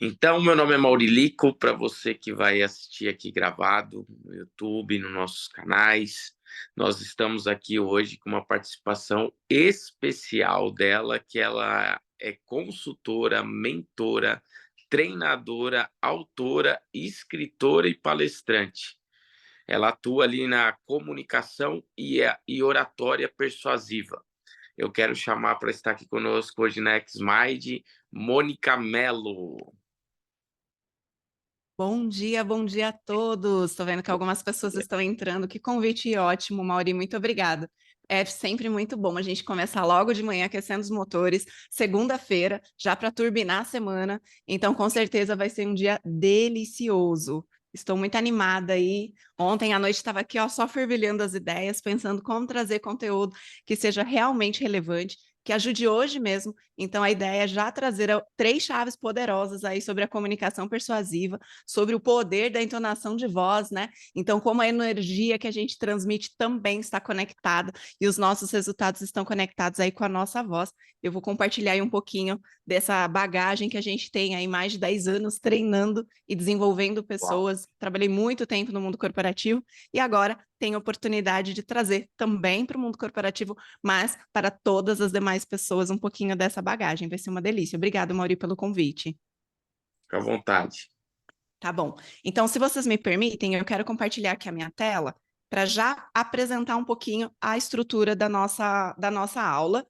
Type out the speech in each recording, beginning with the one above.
Então, meu nome é Maurilico, para você que vai assistir aqui gravado no YouTube, nos nossos canais. Nós estamos aqui hoje com uma participação especial dela, que ela é consultora, mentora, treinadora, autora, escritora e palestrante. Ela atua ali na comunicação e oratória persuasiva. Eu quero chamar para estar aqui conosco hoje na XMind, Mônica Mello. Bom dia a todos. Estou vendo que algumas pessoas estão entrando. Que convite ótimo, Mauri. Muito obrigada. É sempre muito bom a gente começar logo de manhã aquecendo os motores, segunda-feira, já para turbinar a semana. Então, com certeza vai ser um dia delicioso. Estou muito animada aí. Ontem à noite estava aqui, ó, só fervilhando as ideias, pensando como trazer conteúdo que seja realmente relevante, que ajude hoje mesmo. Então, a ideia é já trazer três chaves poderosas aí sobre a comunicação persuasiva, sobre o poder da entonação de voz, né? Então, como a energia que a gente transmite também está conectada e os nossos resultados estão conectados aí com a nossa voz. Eu vou compartilhar aí um pouquinho dessa bagagem que a gente tem aí mais de 10 anos treinando e desenvolvendo Uau. pessoas. Trabalhei muito tempo no mundo corporativo e agora tenho a oportunidade de trazer também para o mundo corporativo, mas para todas as demais pessoas um pouquinho dessa bagagem. Vai ser uma delícia. Obrigada, Mauri, pelo convite. Fica à vontade. Tá bom. Então, se vocês me permitem, eu quero compartilhar aqui a minha tela para já apresentar um pouquinho a estrutura da nossa aula.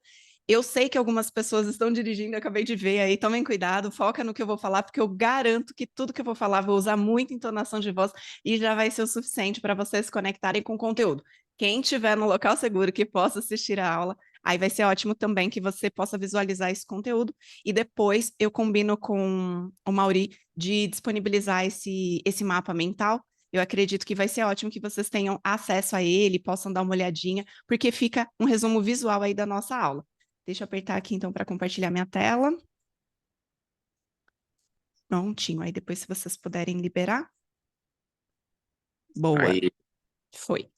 Eu sei que algumas pessoas estão dirigindo, eu acabei de ver aí, tomem cuidado, foca no que eu vou falar, porque eu garanto que tudo que eu vou falar vou usar muita entonação de voz e já vai ser o suficiente para vocês se conectarem com o conteúdo. Quem estiver no local seguro que possa assistir a aula, aí vai ser ótimo também que você possa visualizar esse conteúdo e depois eu combino com o Mauri de disponibilizar esse mapa mental. Eu acredito que vai ser ótimo que vocês tenham acesso a ele, possam dar uma olhadinha, porque fica um resumo visual aí da nossa aula. Deixa eu apertar aqui então para compartilhar minha tela. Prontinho, aí depois se vocês puderem liberar. Boa, Aí, foi.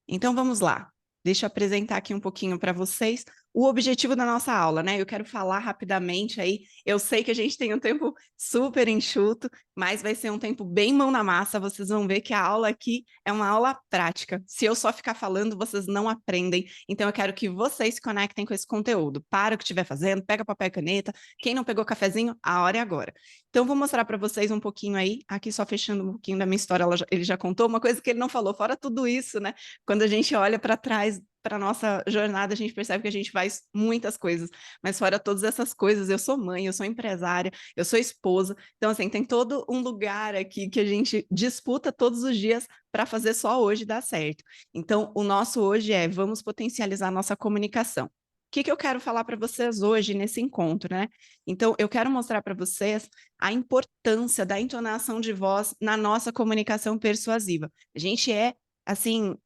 Então vamos lá. Deixa eu apresentar aqui um pouquinho para vocês o objetivo da nossa aula, né? Eu quero falar rapidamente aí. Eu sei que a gente tem um tempo super enxuto, mas vai ser um tempo bem mão na massa. Vocês vão ver que a aula aqui é uma aula prática. Se eu só ficar falando, vocês não aprendem. Então eu quero que vocês se conectem com esse conteúdo. Para o que estiver fazendo, pega papel e caneta. Quem não pegou cafezinho, a hora é agora. Então vou mostrar para vocês um pouquinho aí, aqui só fechando um pouquinho da minha história, ele já contou uma coisa que ele não falou, fora tudo isso, né? Quando a gente olha para trás, para nossa jornada, a gente percebe que a gente faz muitas coisas, mas fora todas essas coisas, eu sou mãe, eu sou empresária, eu sou esposa, então assim, tem todo um lugar aqui que a gente disputa todos os dias para fazer só hoje dar certo. Então, o nosso hoje é, vamos potencializar a nossa comunicação. O que eu quero falar para vocês hoje nesse encontro, né? Então, eu quero mostrar para vocês a importância da entonação de voz na nossa comunicação persuasiva. A gente é, assim,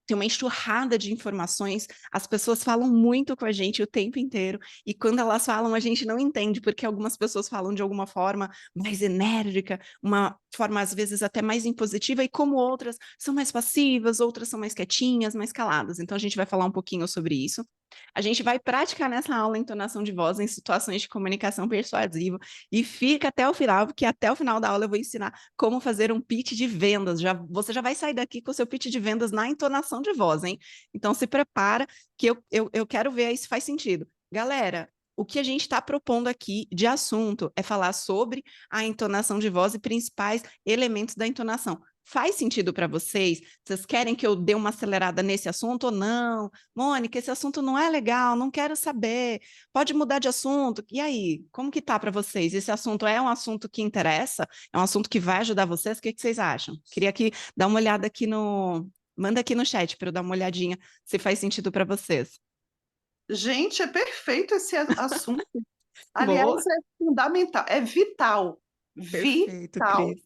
tem uma enxurrada de informações, as pessoas falam muito com a gente o tempo inteiro, e quando elas falam, a gente não entende, porque algumas pessoas falam de alguma forma mais enérgica, uma forma às vezes até mais impositiva, e como outras são mais passivas, outras são mais quietinhas, mais caladas. Então a gente vai falar um pouquinho sobre isso. A gente vai praticar nessa aula a entonação de voz em situações de comunicação persuasiva, e fica até o final, porque até o final da aula eu vou ensinar como fazer um pitch de vendas. Você já vai sair daqui com o seu pitch de vendas na entonação de voz, hein? Então se prepara que eu quero ver aí se faz sentido. Galera, o que a gente está propondo aqui de assunto é falar sobre a entonação de voz e principais elementos da entonação. Faz sentido para vocês? Vocês querem que eu dê uma acelerada nesse assunto ou não? Mônica, esse assunto não é legal, não quero saber. Pode mudar de assunto. E aí, como que tá para vocês? Esse assunto é um assunto que interessa? É um assunto que vai ajudar vocês? O que que vocês acham? Queria aqui dar uma olhada aqui no. Manda aqui no chat para eu dar uma olhadinha se faz sentido para vocês. Gente, é perfeito esse assunto. Aliás, Boa. é fundamental, é vital. Perfeito, Vital. Cris.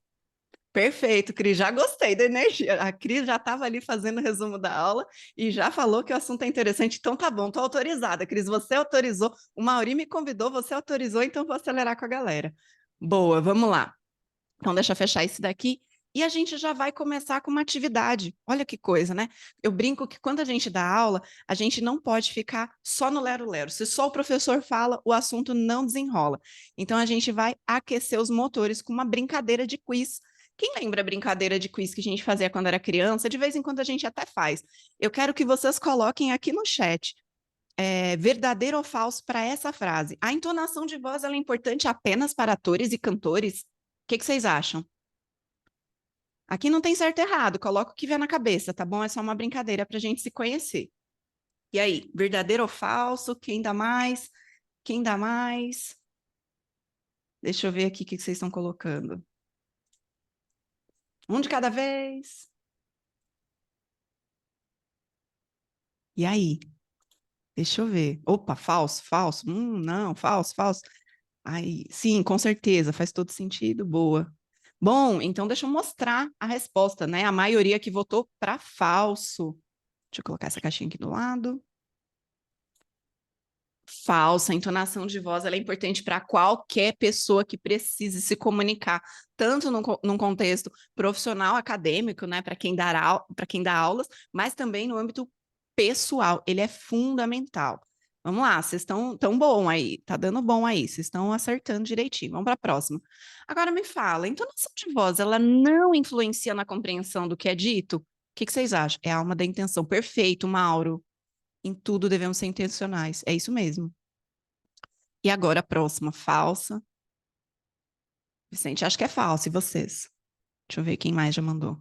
Perfeito, Cris. Já gostei da energia. A Cris já estava ali fazendo o resumo da aula e já falou que o assunto é interessante. Então tá bom, tô autorizada. Cris, você autorizou. O Mauri me convidou, você autorizou, então vou acelerar com a galera. Boa, vamos lá. Então deixa eu fechar esse daqui. E a gente já vai começar com uma atividade. Olha que coisa, né? Eu brinco que quando a gente dá aula, a gente não pode ficar só no lero-lero. Se só o professor fala, o assunto não desenrola. Então a gente vai aquecer os motores com uma brincadeira de quiz. Quem lembra a brincadeira de quiz que a gente fazia quando era criança? De vez em quando a gente até faz. Eu quero que vocês coloquem aqui no chat verdadeiro ou falso para essa frase. A entonação de voz ela é importante apenas para atores e cantores? O que vocês acham? Aqui não tem certo e errado, coloca o que vier na cabeça, tá bom? É só uma brincadeira para a gente se conhecer. E aí, verdadeiro ou falso? Quem dá mais? Quem dá mais? Deixa eu ver aqui o que vocês estão colocando. Um de cada vez. E aí? Deixa eu ver. Opa, falso, falso. Não, falso, falso. Aí, sim, com certeza, faz todo sentido. Boa. Bom, então deixa eu mostrar a resposta, né? A maioria que votou para falso. Deixa eu colocar essa caixinha aqui do lado. Falsa, a entonação de voz ela é importante para qualquer pessoa que precise se comunicar, tanto num contexto profissional, acadêmico, né, para quem dá aulas, mas também no âmbito pessoal, ele é fundamental. Vamos lá, vocês estão tão bom aí, tá dando bom aí, vocês estão acertando direitinho. Vamos para a próxima. Agora me fala, a entonação de voz, ela não influencia na compreensão do que é dito? O que vocês acham? É a alma da intenção. Perfeito, Mauro. Em tudo devemos ser intencionais. É isso mesmo. E agora a próxima, falsa. Vicente, acho que é falso. E vocês? Deixa eu ver quem mais já mandou.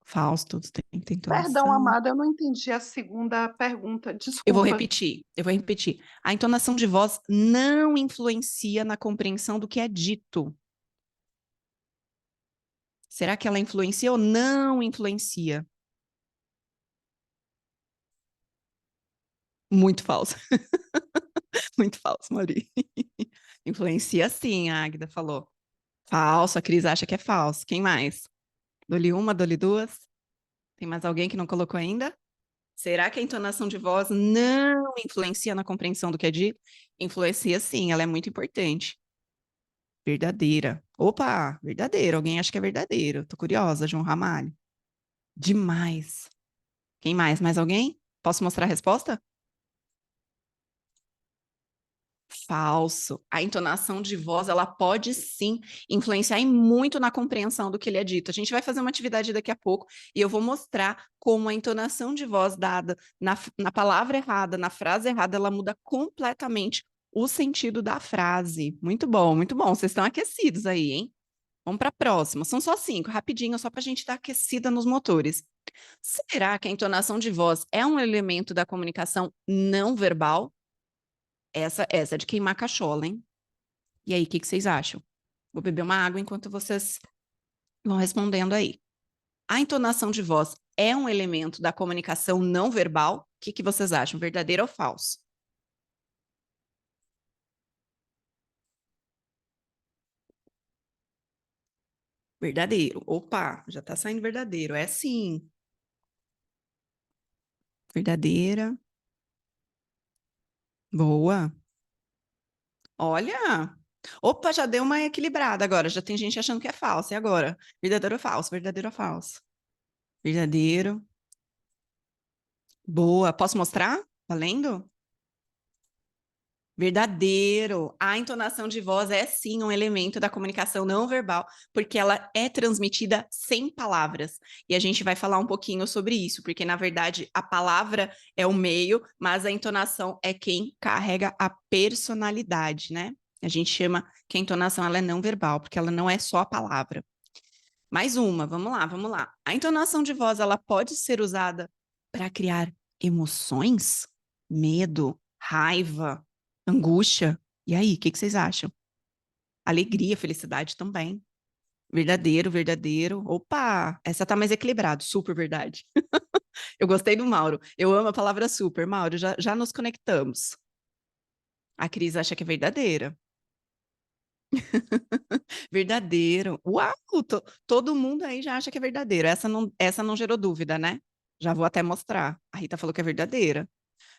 Falso, todos têm Perdão, entonação. amada, eu não entendi a segunda pergunta. Eu vou Desculpa. repetir. A entonação de voz não influencia na compreensão do que é dito. Será que ela influencia ou não influencia? Muito falso. Muito falso, Mauri. Influencia sim, a Águida falou. Falso, a Cris acha que é falso. Quem mais? Dou-lhe uma, dou-lhe duas. Tem mais alguém que não colocou ainda? Será que a entonação de voz não influencia na compreensão do que é dito? Influencia sim, ela é muito importante. Verdadeira. Opa, verdadeira. Alguém acha que é verdadeiro. Tô curiosa, João Ramalho. Demais. Quem mais? Mais alguém? Posso mostrar a resposta? Falso. A entonação de voz, ela pode sim influenciar muito na compreensão do que ele é dito. A gente vai fazer uma atividade daqui a pouco e eu vou mostrar como a entonação de voz dada na palavra errada, na frase errada, ela muda completamente o sentido da frase. Muito bom, muito bom. Vocês estão aquecidos aí, hein? Vamos para a próxima. São só 5, rapidinho, só para a gente estar aquecida nos motores. Será que a entonação de voz é um elemento da comunicação não verbal? Essa é de queimar cachola, hein? E aí, o que vocês acham? Vou beber uma água enquanto vocês vão respondendo aí. A entonação de voz é um elemento da comunicação não verbal? O que vocês acham? Verdadeiro ou falso? Verdadeiro. Opa, já tá saindo verdadeiro. É sim. Verdadeira. Boa. Olha. Opa, já deu uma equilibrada agora. Já tem gente achando que é falso. E agora? Verdadeiro ou falso? Verdadeiro ou falso? Verdadeiro. Boa. Posso mostrar? Valendo? Verdadeiro. A entonação de voz é sim um elemento da comunicação não verbal, porque ela é transmitida sem palavras. E a gente vai falar um pouquinho sobre isso, porque na verdade a palavra é o meio, mas a entonação é quem carrega a personalidade, né? A gente chama que a entonação ela é não verbal, porque ela não é só a palavra. Mais uma, vamos lá, vamos lá. A entonação de voz ela pode ser usada para criar emoções, medo, raiva, angústia. E aí, o que vocês acham? Alegria, felicidade também. Verdadeiro, verdadeiro. Opa, essa tá mais equilibrado, super verdade. Eu gostei do Mauro. Eu amo a palavra super, Mauro, já nos conectamos. A Cris acha que é verdadeira. Verdadeiro. Uau, todo mundo aí já acha que é verdadeiro. Essa não gerou dúvida, né? Já vou até mostrar. A Rita falou que é verdadeira.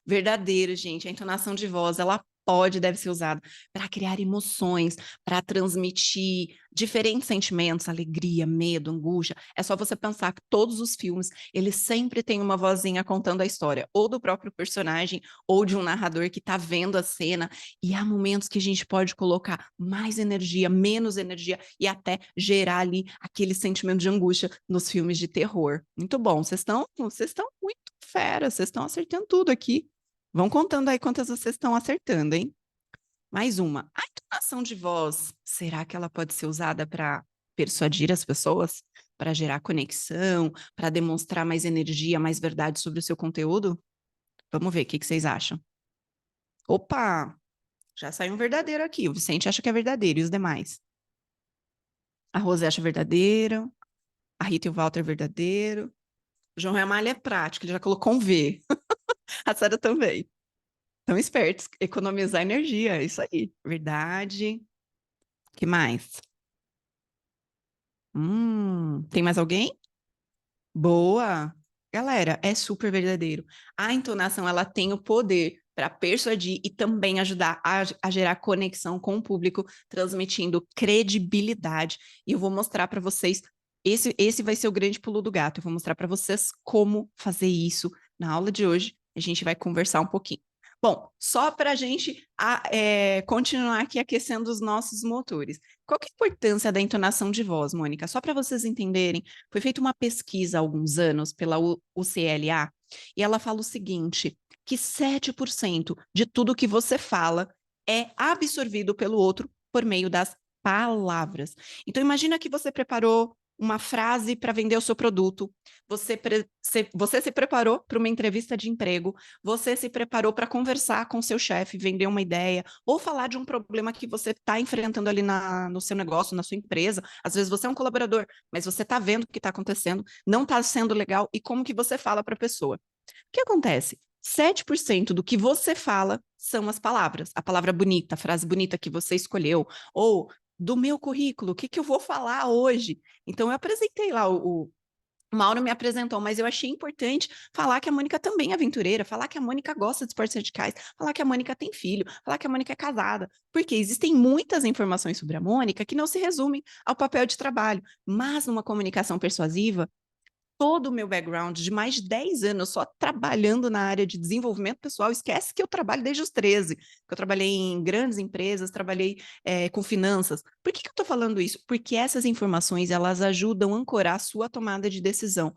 Verdadeiro, gente. A entonação de voz, ela pode e deve ser usada para criar emoções, para transmitir diferentes sentimentos, alegria, medo, angústia. É só você pensar que todos os filmes, eles sempre têm uma vozinha contando a história, ou do próprio personagem, ou de um narrador que está vendo a cena, e há momentos que a gente pode colocar mais energia, menos energia, e até gerar ali aquele sentimento de angústia nos filmes de terror. Muito bom, vocês estão muito fera, vocês estão acertando tudo aqui. Vão contando aí quantas vocês estão acertando, hein? Mais uma. A entonação de voz, será que ela pode ser usada para persuadir as pessoas? Para gerar conexão? Para demonstrar mais energia, mais verdade sobre o seu conteúdo? Vamos ver, o que vocês acham? Opa! Já saiu um verdadeiro aqui. O Vicente acha que é verdadeiro, e os demais? A Rose acha verdadeiro. A Rita e o Walter verdadeiro. O João Ramalho é prático, ele já colocou um V. A Sara também. Estão espertos, economizar energia, é isso aí. Verdade. Que mais? Tem mais alguém? Boa. Galera, é super verdadeiro. A entonação, ela tem o poder para persuadir e também ajudar a gerar conexão com o público, transmitindo credibilidade. E eu vou mostrar para vocês, esse vai ser o grande pulo do gato. Eu vou mostrar para vocês como fazer isso na aula de hoje. A gente vai conversar um pouquinho. Bom, só para a gente continuar aqui aquecendo os nossos motores. Qual que é a importância da entonação de voz, Mônica? Só para vocês entenderem, foi feita uma pesquisa há alguns anos pela UCLA, e ela fala o seguinte, que 7% de tudo que você fala é absorvido pelo outro por meio das palavras. Então, imagina que você preparou uma frase para vender o seu produto, você se preparou para uma entrevista de emprego, você se preparou para conversar com seu chefe, vender uma ideia, ou falar de um problema que você está enfrentando ali no seu negócio, na sua empresa. Às vezes você é um colaborador, mas você está vendo o que está acontecendo, não está sendo legal, e como que você fala para a pessoa. O que acontece? 7% do que você fala são as palavras. A palavra bonita, a frase bonita que você escolheu, ou do meu currículo, o que eu vou falar hoje? Então, eu apresentei lá o Mauro me apresentou, mas eu achei importante falar que a Mônica também é aventureira, falar que a Mônica gosta de esportes radicais, falar que a Mônica tem filho, falar que a Mônica é casada, porque existem muitas informações sobre a Mônica que não se resumem ao papel de trabalho, mas numa comunicação persuasiva, todo o meu background de mais de 10 anos só trabalhando na área de desenvolvimento pessoal, esquece que eu trabalho desde os 13, que eu trabalhei em grandes empresas, trabalhei com finanças. Por que eu estou falando isso? Porque essas informações, elas ajudam a ancorar a sua tomada de decisão.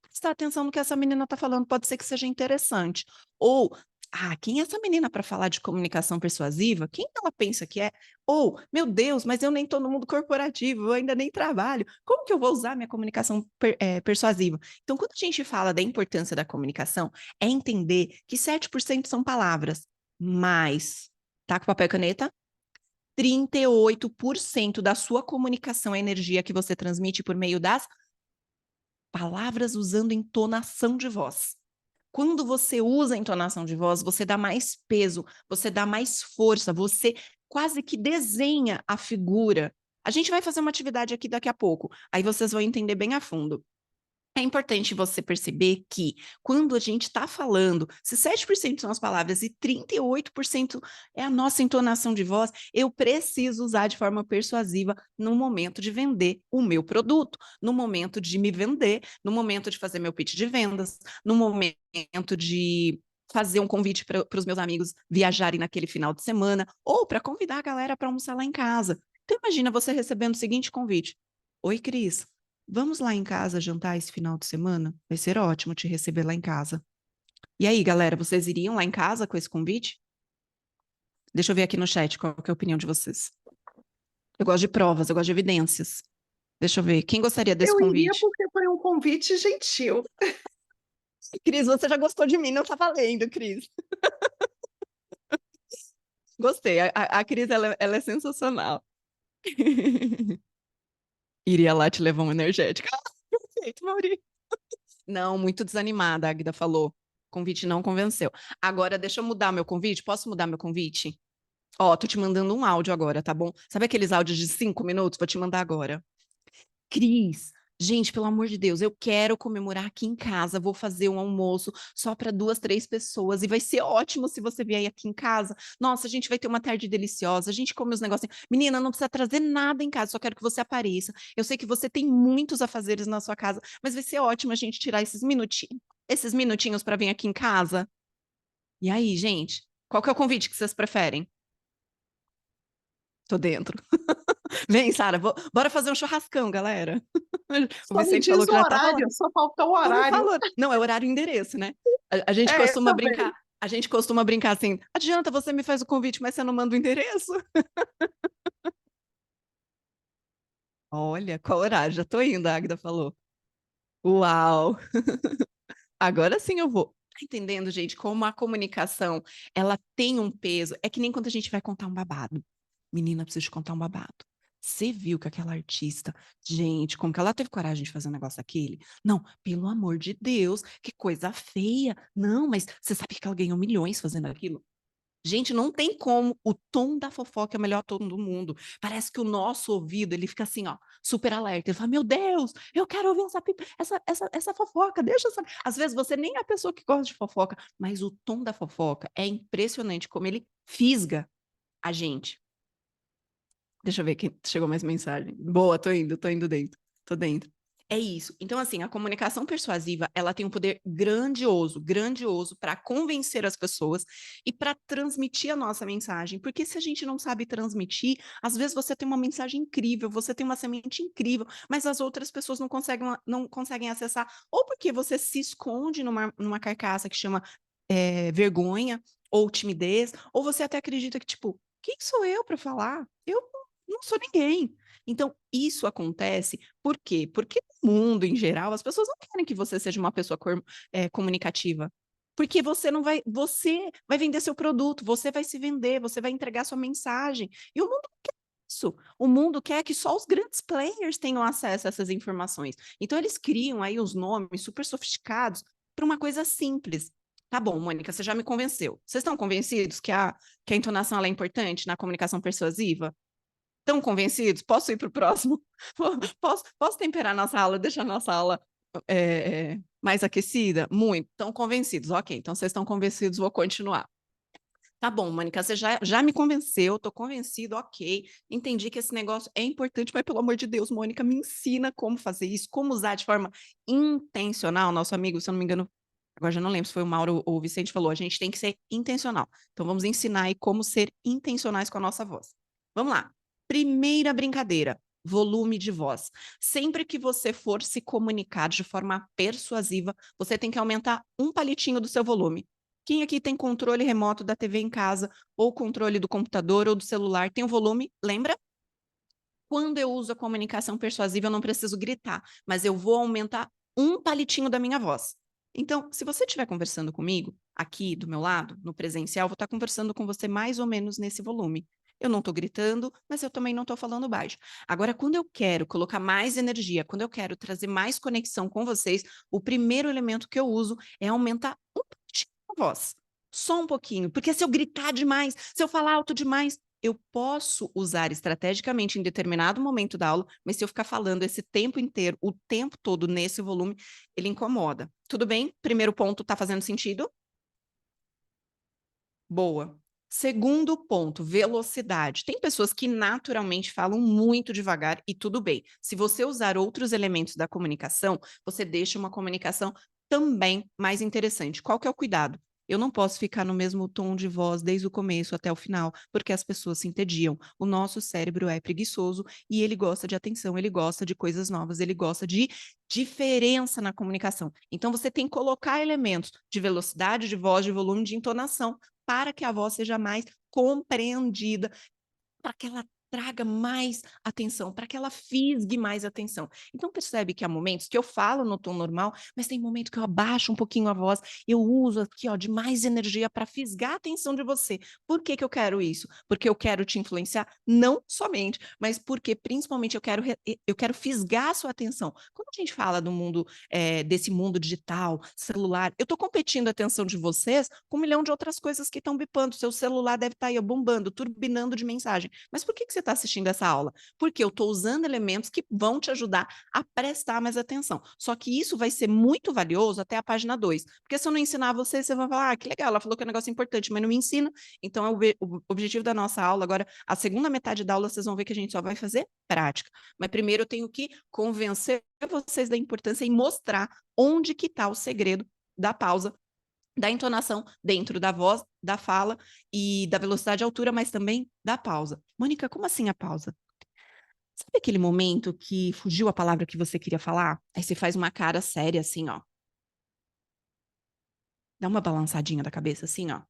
Prestar atenção no que essa menina está falando, pode ser que seja interessante. Ou, quem é essa menina para falar de comunicação persuasiva? Quem ela pensa que é? Ou, meu Deus, mas eu nem estou no mundo corporativo, eu ainda nem trabalho. Como que eu vou usar minha comunicação persuasiva? Então, quando a gente fala da importância da comunicação, é entender que 7% são palavras, mas, tá com papel e caneta? 38% da sua comunicação é energia que você transmite por meio das palavras usando entonação de voz. Quando você usa a entonação de voz, você dá mais peso, você dá mais força, você quase que desenha a figura. A gente vai fazer uma atividade aqui daqui a pouco, aí vocês vão entender bem a fundo. É importante você perceber que, quando a gente está falando, se 7% são as palavras e 38% é a nossa entonação de voz, eu preciso usar de forma persuasiva no momento de vender o meu produto, no momento de me vender, no momento de fazer meu pitch de vendas, no momento de fazer um convite para os meus amigos viajarem naquele final de semana, ou para convidar a galera para almoçar lá em casa. Então, imagina você recebendo o seguinte convite. Oi, Cris. Vamos lá em casa jantar esse final de semana? Vai ser ótimo te receber lá em casa. E aí, galera, vocês iriam lá em casa com esse convite? Deixa eu ver aqui no chat qual que é a opinião de vocês. Eu gosto de provas, eu gosto de evidências. Deixa eu ver, quem gostaria desse Eu iria convite? porque foi um convite gentil. Cris, você já gostou de mim, não tá valendo, Cris. Gostei, a Cris, ela é sensacional. Iria lá te levar um energético. Perfeito, Maurício. Não, muito desanimada, a Agda falou. O convite não convenceu. Agora, deixa eu mudar meu convite. Posso mudar meu convite? Ó, tô te mandando um áudio agora, tá bom? Sabe aqueles áudios de 5 minutos? Vou te mandar agora. Cris, Gente, pelo amor de Deus, eu quero comemorar aqui em casa, vou fazer um almoço só para 2, 3 pessoas e vai ser ótimo se você vier aqui em casa. Nossa, a gente vai ter uma tarde deliciosa, a gente come os negocinhos. Menina, não precisa trazer nada em casa, só quero que você apareça. Eu sei que você tem muitos afazeres na sua casa, mas vai ser ótimo a gente tirar esses minutinhos para vir aqui em casa. E aí, gente, qual que é o convite que vocês preferem? Tô dentro. Vem, Sara, bora fazer um churrascão, galera. O Só me Vicente falou diz que o já tava lá. horário, só falta o Não me horário. falou. Não, é horário e endereço, né? A gente É, costuma também. brincar. A gente costuma brincar assim: adianta, você me faz o convite, mas você não manda o endereço? Olha, qual horário? Já tô indo, a Agda falou. Uau! Agora sim eu vou. Tá entendendo, gente, como a comunicação, ela tem um peso. É que nem quando a gente vai contar um babado. Menina, preciso te contar um babado. Você viu que aquela artista, gente, como que ela teve coragem de fazer um negócio daquele? Não, pelo amor de Deus, que coisa feia. Não, mas você sabe que ela ganhou milhões fazendo aquilo? Gente, não tem como. O tom da fofoca é o melhor tom do mundo. Parece que o nosso ouvido, ele fica assim, ó, super alerta. Ele fala, meu Deus, eu quero ouvir essa fofoca, deixa eu saber. Às vezes você nem é a pessoa que gosta de fofoca, mas o tom da fofoca é impressionante como ele fisga a gente. Deixa eu ver que chegou mais mensagem. Boa, tô indo dentro. Tô dentro. É isso. Então, assim, a comunicação persuasiva, ela tem um poder grandioso, grandioso para convencer as pessoas e para transmitir a nossa mensagem. Porque se a gente não sabe transmitir, às vezes você tem uma mensagem incrível, você tem uma semente incrível, mas as outras pessoas não conseguem acessar, ou porque você se esconde numa carcaça que chama vergonha ou timidez, ou você até acredita que, tipo, quem sou eu para falar? Eu não sou ninguém. Então, isso acontece por quê? Porque no mundo, em geral, as pessoas não querem que você seja uma pessoa comunicativa. Porque você vai vender seu produto, você vai se vender, você vai entregar sua mensagem. E o mundo não quer isso. O mundo quer que só os grandes players tenham acesso a essas informações. Então, eles criam aí os nomes super sofisticados para uma coisa simples. Tá bom, Mônica, você já me convenceu. Vocês estão convencidos que a entonação ela é importante na comunicação persuasiva? Estão convencidos? Posso ir para o próximo? Posso temperar nossa aula, deixar nossa aula mais aquecida? Muito. Estão convencidos? Ok, então vocês estão convencidos, vou continuar. Tá bom, Mônica, você já me convenceu, estou convencido, ok. Entendi que esse negócio é importante, mas pelo amor de Deus, Mônica, me ensina como fazer isso, como usar de forma intencional. Nosso amigo, se eu não me engano, agora já não lembro se foi o Mauro ou o Vicente falou, a gente tem que ser intencional. Então vamos ensinar aí como ser intencionais com a nossa voz. Vamos lá. Primeira brincadeira, volume de voz. Sempre que você for se comunicar de forma persuasiva, você tem que aumentar um palitinho do seu volume. Quem aqui tem controle remoto da TV em casa, ou controle do computador ou do celular, tem o volume, lembra? Quando eu uso a comunicação persuasiva, eu não preciso gritar, mas eu vou aumentar um palitinho da minha voz. Então, se você estiver conversando comigo, aqui do meu lado, no presencial, vou estar conversando com você mais ou menos nesse volume. Eu não estou gritando, mas eu também não estou falando baixo. Agora, quando eu quero colocar mais energia, quando eu quero trazer mais conexão com vocês, o primeiro elemento que eu uso é aumentar um pouquinho a voz. Só um pouquinho. Porque se eu gritar demais, se eu falar alto demais, eu posso usar estrategicamente em determinado momento da aula, mas se eu ficar falando esse tempo inteiro, o tempo todo nesse volume, ele incomoda. Tudo bem? Primeiro ponto, tá fazendo sentido? Boa. Segundo ponto, velocidade. Tem pessoas que naturalmente falam muito devagar e tudo bem. Se você usar outros elementos da comunicação, você deixa uma comunicação também mais interessante. Qual que é o cuidado? Eu não posso ficar no mesmo tom de voz desde o começo até o final, porque as pessoas se entediam. O nosso cérebro é preguiçoso e ele gosta de atenção, ele gosta de coisas novas, ele gosta de diferença na comunicação. Então você tem que colocar elementos de velocidade, de voz, de volume, de entonação para que a voz seja mais compreendida, para que ela traga mais atenção, para que ela fisgue mais atenção. Então percebe que há momentos que eu falo no tom normal, mas tem momento que eu abaixo um pouquinho a voz, eu uso aqui, ó, de mais energia para fisgar a atenção de você. Por que que eu quero isso? Porque eu quero te influenciar, não somente, mas porque principalmente eu quero fisgar a sua atenção. Quando a gente fala do mundo, desse mundo digital, celular, eu estou competindo a atenção de vocês com 1 milhão de outras coisas que estão bipando. Seu celular deve estar aí ó, bombando, turbinando de mensagem. Mas por que que você está assistindo essa aula? Porque eu estou usando elementos que vão te ajudar a prestar mais atenção. Só que isso vai ser muito valioso até a página 2. Porque se eu não ensinar você, você vai falar, que legal, ela falou que é um negócio importante, mas não me ensina. Então, o objetivo da nossa aula agora, a segunda metade da aula, vocês vão ver que a gente só vai fazer prática. Mas primeiro eu tenho que convencer vocês da importância e mostrar onde que está o segredo da pausa, da entonação dentro da voz, da fala e da velocidade e altura, mas também da pausa. Mônica, como assim a pausa? Sabe aquele momento que fugiu a palavra que você queria falar? Aí você faz uma cara séria assim, ó. Dá uma balançadinha da cabeça assim, ó.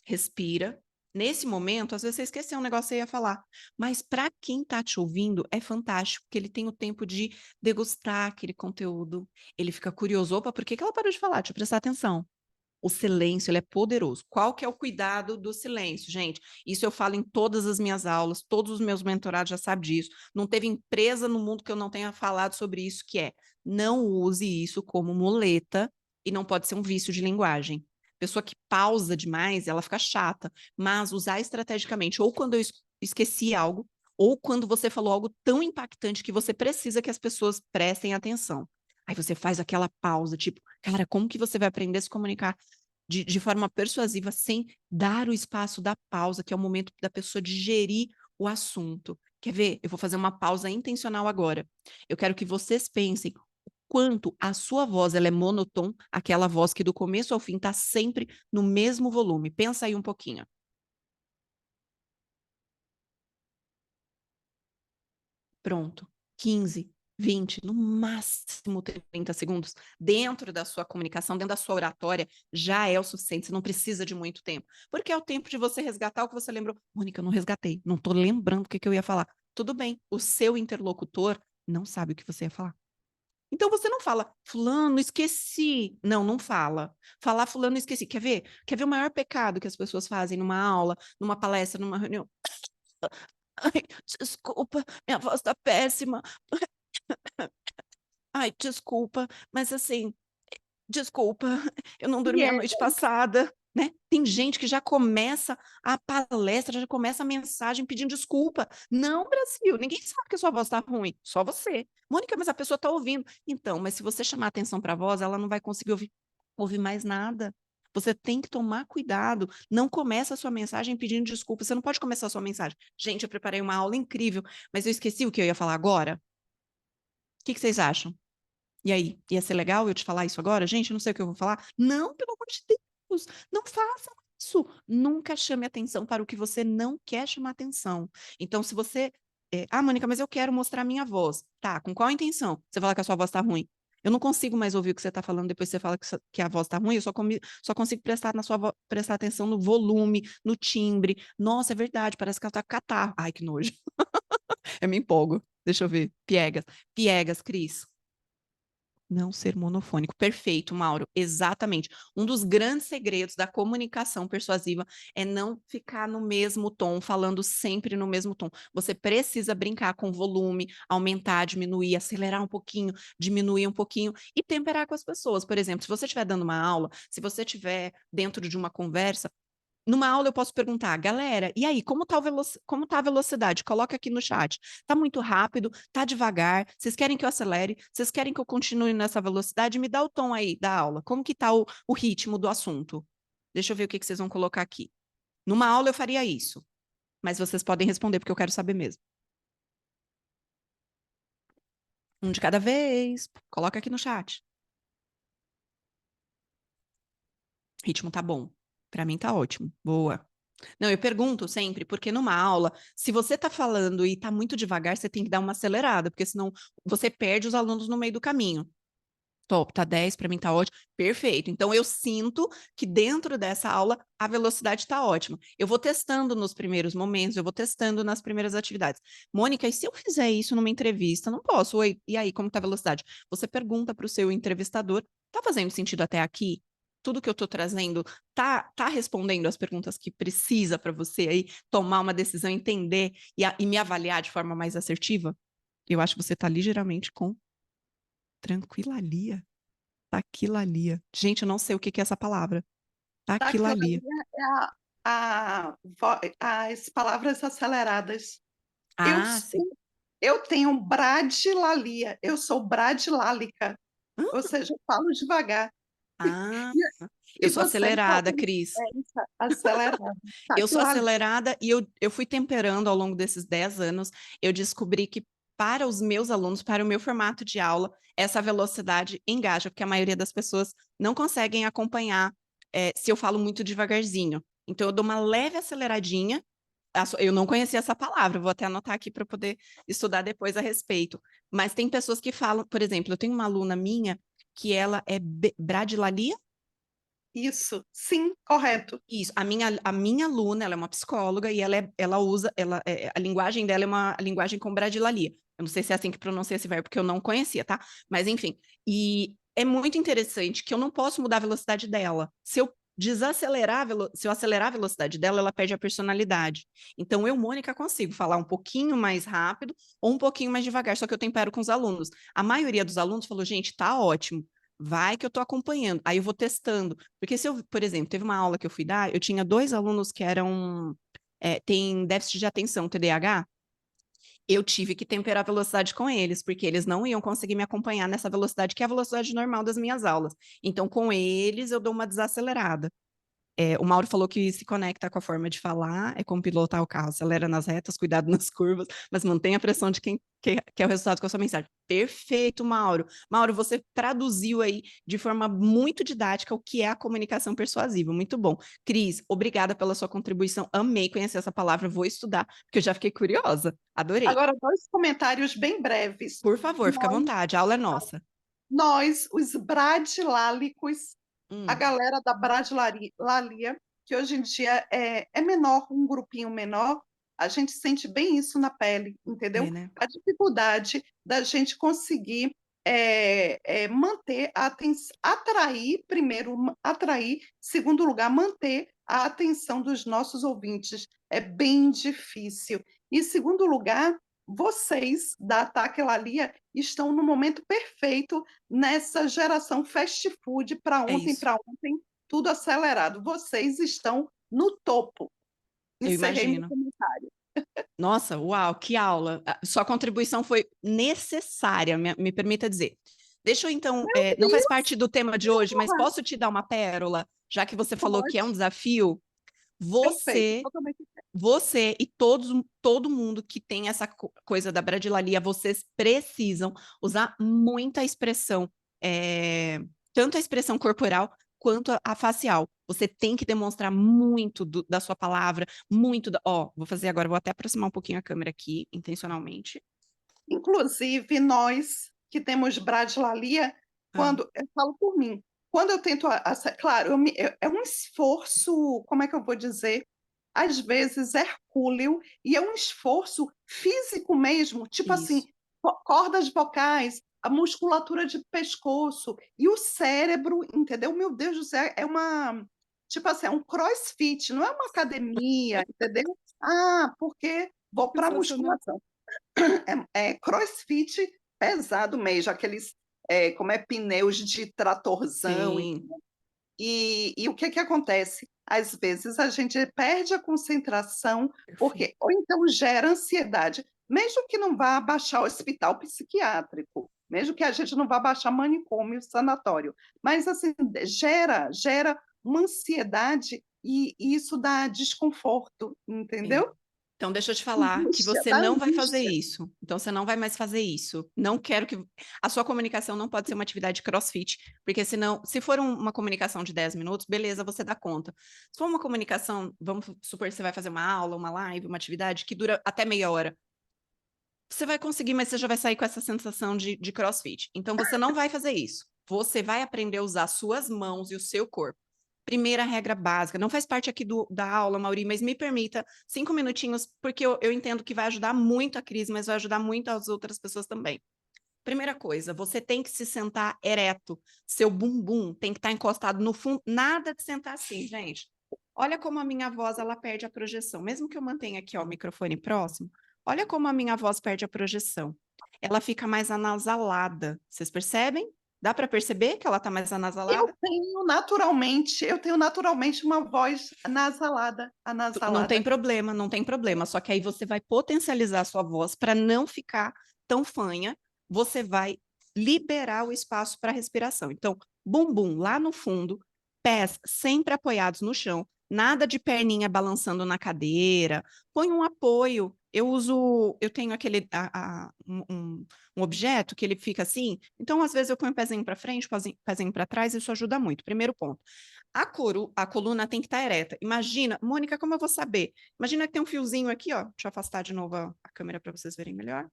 Respira. Nesse momento, às vezes você esqueceu um negócio que você ia falar. Mas para quem tá te ouvindo, é fantástico, porque ele tem o tempo de degustar aquele conteúdo. Ele fica curioso. Opa, por que que ela parou de falar? Deixa eu prestar atenção. O silêncio, ele é poderoso. Qual que é o cuidado do silêncio, gente? Isso eu falo em todas as minhas aulas, todos os meus mentorados já sabem disso. Não teve empresa no mundo que eu não tenha falado sobre isso, que é não use isso como muleta e não pode ser um vício de linguagem. Pessoa que pausa demais, ela fica chata, mas usar estrategicamente, ou quando eu esqueci algo, ou quando você falou algo tão impactante que você precisa que as pessoas prestem atenção. Aí você faz aquela pausa, tipo, cara, como que você vai aprender a se comunicar de forma persuasiva sem dar o espaço da pausa, que é o momento da pessoa digerir o assunto? Quer ver? Eu vou fazer uma pausa intencional agora. Eu quero que vocês pensem o quanto a sua voz ela é monotone, aquela voz que do começo ao fim está sempre no mesmo volume. Pensa aí um pouquinho. Pronto. 15, 20, no máximo 30 segundos dentro da sua comunicação, dentro da sua oratória, já é o suficiente. Você não precisa de muito tempo. Porque é o tempo de você resgatar o que você lembrou. Mônica, eu não resgatei. Não estou lembrando o que eu ia falar. Tudo bem. O seu interlocutor não sabe o que você ia falar. Então você não fala, fulano, esqueci. Não, não fala. Falar, fulano, esqueci. Quer ver? Quer ver o maior pecado que as pessoas fazem numa aula, numa palestra, numa reunião? Ai, desculpa, minha voz tá péssima. Ai, desculpa, mas assim, desculpa, eu não dormi a noite passada, né? Tem gente que já começa a palestra, já começa a mensagem pedindo desculpa. Não, Brasil, ninguém sabe que a sua voz tá ruim, só você. Mônica, mas a pessoa tá ouvindo. Então, mas se você chamar atenção para a voz, ela não vai conseguir ouvir mais nada. Você tem que tomar cuidado. Não começa a sua mensagem pedindo desculpa. Você não pode começar a sua mensagem. Gente, eu preparei uma aula incrível, mas eu esqueci o que eu ia falar agora. O que vocês acham? E aí, ia ser legal eu te falar isso agora? Gente, eu não sei o que eu vou falar. Não, pelo amor de Deus, não faça isso. Nunca chame atenção para o que você não quer chamar atenção. Então, se você. Mônica, mas eu quero mostrar a minha voz. Tá, com qual intenção? Você fala que a sua voz tá ruim. Eu não consigo mais ouvir o que você está falando depois que você fala que a voz está ruim, eu só consigo prestar atenção no volume, no timbre. Nossa, é verdade, parece que ela está com catarro. Ai, que nojo. Eu me empolgo. Deixa eu ver. Piegas. Piegas, Cris. Não ser monofônico. Perfeito, Mauro. Exatamente. Um dos grandes segredos da comunicação persuasiva é não ficar no mesmo tom, falando sempre no mesmo tom. Você precisa brincar com volume, aumentar, diminuir, acelerar um pouquinho, diminuir um pouquinho e temperar com as pessoas. Por exemplo, se você estiver dando uma aula, se você estiver dentro de uma conversa, numa aula eu posso perguntar, galera, e aí, como tá a velocidade? Coloca aqui no chat. Tá muito rápido? Tá devagar? Vocês querem que eu acelere? Vocês querem que eu continue nessa velocidade? Me dá o tom aí da aula. Como que tá o ritmo do assunto? Deixa eu ver o que que vocês vão colocar aqui. Numa aula eu faria isso, mas vocês podem responder porque eu quero saber mesmo. Um de cada vez. Coloca aqui no chat. Ritmo tá bom. Para mim tá ótimo. Boa. Não, eu pergunto sempre, porque numa aula, se você está falando e está muito devagar, você tem que dar uma acelerada, porque senão você perde os alunos no meio do caminho. Top, tá 10, para mim tá ótimo. Perfeito. Então eu sinto que dentro dessa aula a velocidade está ótima. Eu vou testando nos primeiros momentos, eu vou testando nas primeiras atividades. Mônica, e se eu fizer isso numa entrevista? Não posso. Oi, e aí, como tá a velocidade? Você pergunta para o seu entrevistador, tá fazendo sentido até aqui? Tudo que eu estou trazendo tá respondendo as perguntas que precisa para você aí tomar uma decisão, entender e me avaliar de forma mais assertiva? Eu acho que você está ligeiramente com tranquilalia. Taquilalia. Gente, eu não sei o que que é essa palavra. Taquilalia. Taquilalia as palavras aceleradas. Eu Ah, sim. sou eu tenho bradilalia, eu sou bradilálica, Hã? ou seja, eu falo devagar. Ah, eu E sou vocês acelerada, fazem Cris. acelerada. Tá, Eu que sou lá acelerada e eu fui temperando ao longo desses 10 anos. Eu descobri que para os meus alunos, para o meu formato de aula, essa velocidade engaja, porque a maioria das pessoas não conseguem acompanhar se eu falo muito devagarzinho. Então, eu dou uma leve aceleradinha. Eu não conhecia essa palavra, vou até anotar aqui para poder estudar depois a respeito. Mas tem pessoas que falam, por exemplo, eu tenho uma aluna minha que ela é bradilalia. isso, sim, correto. Isso, a minha aluna, ela é uma psicóloga e ela usa, a linguagem dela é uma linguagem com bradilalia. Eu não sei se é assim que pronuncia esse verbo, porque eu não conhecia, tá? Mas enfim, e é muito interessante que eu não posso mudar a velocidade dela. Se eu acelerar a velocidade dela, ela perde a personalidade. Então, eu, Mônica, consigo falar um pouquinho mais rápido ou um pouquinho mais devagar, só que eu tempero com os alunos. A maioria dos alunos falou, gente, tá ótimo. Vai que eu tô acompanhando. Aí eu vou testando. Porque se eu, por exemplo, teve uma aula que eu fui dar, eu tinha 2 alunos que têm déficit de atenção, TDAH, eu tive que temperar a velocidade com eles, porque eles não iam conseguir me acompanhar nessa velocidade, que é a velocidade normal das minhas aulas. Então, com eles, eu dou uma desacelerada. O Mauro falou que se conecta com a forma de falar, é como pilotar o carro, acelera nas retas, cuidado nas curvas, mas mantém a pressão de quem quer o resultado com a sua mensagem. Perfeito, Mauro. Mauro, você traduziu aí de forma muito didática o que é a comunicação persuasiva. Muito bom. Cris, obrigada pela sua contribuição. Amei conhecer essa palavra, vou estudar, porque eu já fiquei curiosa. Adorei. Agora, 2 comentários bem breves. Por favor, fica à Nós, vontade, a aula é nossa. os bradilálicos, a Hum, galera da bradilalia, que hoje em dia é menor, um grupinho menor, a gente sente bem isso na pele, entendeu? né? A dificuldade da gente conseguir manter a atenção, atrair, primeiro, atrair, segundo lugar, manter a atenção dos nossos ouvintes. É bem difícil. E, segundo lugar, vocês da Ataque Lalia estão no momento perfeito nessa geração fast food É isso. para ontem, tudo acelerado. Vocês estão no topo. Eu Encerrei meu imagino. comentário. Nossa, uau, que aula! Sua contribuição foi necessária, me permita dizer. Deixa eu então, Meu não faz Deus, parte do tema de que hoje, mas honra! posso te dar uma pérola, já que você falou que é um Pode, desafio? perfeito, Você, totalmente. você e todo mundo que tem essa coisa da bradilalia, vocês precisam usar muita expressão, tanto a expressão corporal quanto a facial. Você tem que demonstrar muito da sua palavra, muito da. Ó, vou fazer agora, vou até aproximar um pouquinho a câmera aqui, intencionalmente. Inclusive, nós que temos bradilalia, Ah, quando eu falo por mim, quando eu tento, claro, é um esforço, como é que eu vou dizer? Às vezes hercúleo, e é um esforço físico mesmo, tipo assim, isso. cordas vocais, a musculatura de pescoço e o cérebro, entendeu? Meu Deus do céu, tipo assim, é um crossfit, não é uma academia, entendeu? Ah, porque vou para Sensacional. musculação. É crossfit pesado mesmo, aqueles, como é, pneus de tratorzão. Sim, E o que que acontece? Às vezes a gente perde a concentração, perfeito. porque ou então gera ansiedade, mesmo que não vá baixar o hospital psiquiátrico, mesmo que a gente não vá baixar manicômio, sanatório, mas assim, gera uma ansiedade e isso dá desconforto, Sim. entendeu? Então, deixa eu te falar que Angústia, você dá não vai fazer angústia. isso. Então, você não vai mais fazer isso. Não quero que. A sua comunicação não pode ser uma atividade crossfit, porque senão, se for uma comunicação de 10 minutos, beleza, você dá conta. Se for uma comunicação, vamos supor que você vai fazer uma aula, uma live, uma atividade que dura até meia hora. Você vai conseguir, mas você já vai sair com essa sensação de crossfit. Então, você não vai fazer isso. Você vai aprender a usar suas mãos e o seu corpo. Primeira regra básica, não faz parte aqui da aula, Mauri, mas me permita 5 minutinhos, porque eu entendo que vai ajudar muito a Cris, mas vai ajudar muito as outras pessoas também. Primeira coisa, você tem que se sentar ereto. Seu bumbum tem que estar encostado no fundo. Nada de sentar assim, gente. Olha como a minha voz ela perde a projeção. Mesmo que eu mantenha aqui ó, o microfone próximo, olha como a minha voz perde a projeção. Ela fica mais anasalada. Vocês percebem? Dá para perceber que ela está mais anasalada? Eu tenho naturalmente uma voz anasalada, Não tem anasalada. problema, não tem problema. Só que aí você vai potencializar a sua voz para não ficar tão fanha. Você vai liberar o espaço para respiração. Então, bumbum lá no fundo, pés sempre apoiados no chão, nada de perninha balançando na cadeira. Põe um apoio. Eu tenho aquele um objeto que ele fica assim. Então, às vezes eu ponho o pezinho para frente, o pezinho para trás. Isso ajuda muito. Primeiro ponto. A coluna tem que estar ereta. Imagina, Mônica, como eu vou saber? Imagina que tem um fiozinho aqui, ó. Deixa eu afastar de novo a câmera para vocês verem melhor.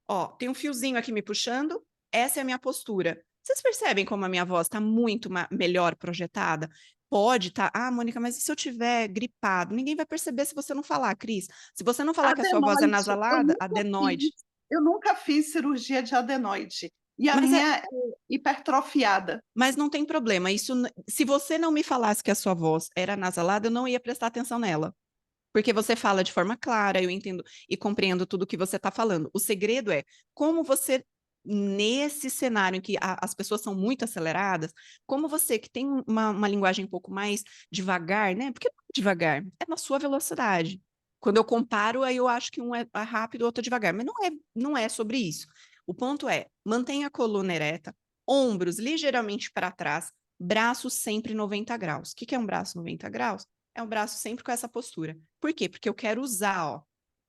Ó, tem um fiozinho aqui me puxando. Essa é a minha postura. Vocês percebem como a minha voz está muito melhor projetada? Pode estar. Ah, Mônica, mas e se eu tiver gripado? Ninguém vai perceber se você não falar, Cris. Se você não falar que a sua voz é nasalada, adenoide. Eu nunca fiz cirurgia de adenoide. E a Mas minha é hipertrofiada. Mas não tem problema. Se você não me falasse que a sua voz era nasalada, eu não ia prestar atenção nela. Porque você fala de forma clara, eu entendo e compreendo tudo que você está falando. O segredo é como você, nesse cenário em que as pessoas são muito aceleradas, como você que tem uma linguagem um pouco mais devagar, né? Porque não é devagar, é na sua velocidade. Quando eu comparo, aí eu acho que um é rápido, o outro é devagar. Mas não é sobre isso. O ponto é, mantenha a coluna ereta, ombros ligeiramente para trás, braços sempre 90 graus. O que é um braço 90 graus? É um braço sempre com essa postura. Por quê? Porque eu quero usar, ó,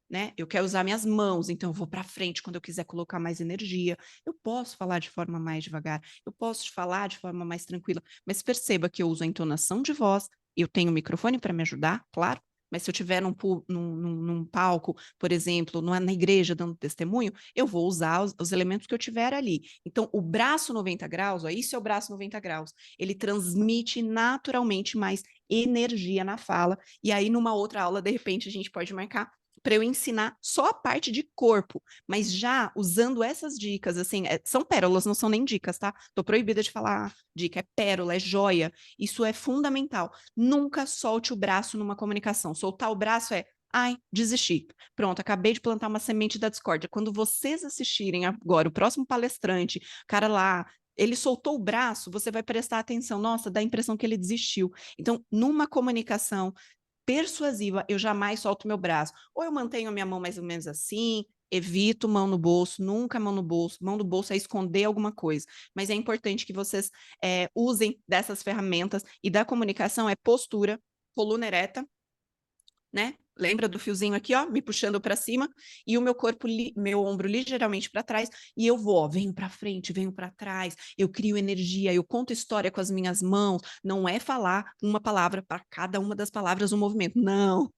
né? Eu quero usar minhas mãos, então eu vou para frente quando eu quiser colocar mais energia. Eu posso falar de forma mais devagar, eu posso falar de forma mais tranquila, mas perceba que eu uso a entonação de voz, eu tenho o microfone para me ajudar, claro, mas se eu estiver num palco, por exemplo, na igreja dando testemunho, eu vou usar os elementos que eu tiver ali. Então, o braço 90 graus, ó, isso é o braço 90 graus, ele transmite naturalmente mais energia na fala, e aí numa outra aula, de repente, a gente pode marcar para eu ensinar só a parte de corpo, mas já usando essas dicas, assim, são pérolas, não são nem dicas, tá? Tô proibida de falar dica, é pérola, é joia, isso é fundamental. Nunca solte o braço numa comunicação. Soltar o braço é, ai, desisti. Pronto, acabei de plantar uma semente da discórdia. Quando vocês assistirem agora o próximo palestrante, cara lá, ele soltou o braço, você vai prestar atenção. Nossa, dá a impressão que ele desistiu. Então, numa comunicação persuasiva, eu jamais solto meu braço. Ou eu mantenho a minha mão mais ou menos assim, evito mão no bolso, nunca mão no bolso. Mão no bolso é esconder alguma coisa. Mas é importante que vocês usem dessas ferramentas. E da comunicação é postura, coluna ereta, né? Lembra do fiozinho aqui, ó, me puxando para cima e o meu corpo, meu ombro ligeiramente para trás e eu vou, ó, venho para frente, venho para trás, eu crio energia, eu conto história com as minhas mãos, não é falar uma palavra para cada uma das palavras um movimento, não.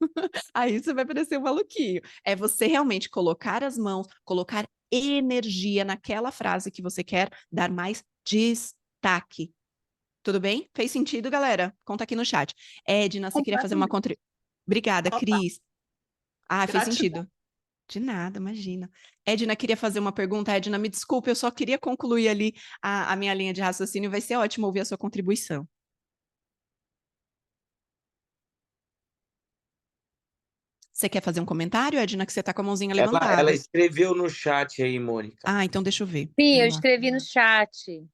Aí você vai parecer um maluquinho. É você realmente colocar as mãos, colocar energia naquela frase que você quer dar mais destaque. Tudo bem? Fez sentido, galera? Conta aqui no chat. Edna, você queria fazer uma contribuição? Obrigada, Total. Cris. Ah, fez Gratidão. sentido. De nada, imagina. Edna queria fazer uma pergunta. Edna, me desculpe, eu só queria concluir ali a minha linha de raciocínio. Vai ser ótimo ouvir a sua contribuição. Você quer fazer um comentário, Edna, que você está com a mãozinha levantada? Ela escreveu no chat aí, Mônica. Ah, então deixa eu ver. Sim, eu Vamos lá. escrevi no chat.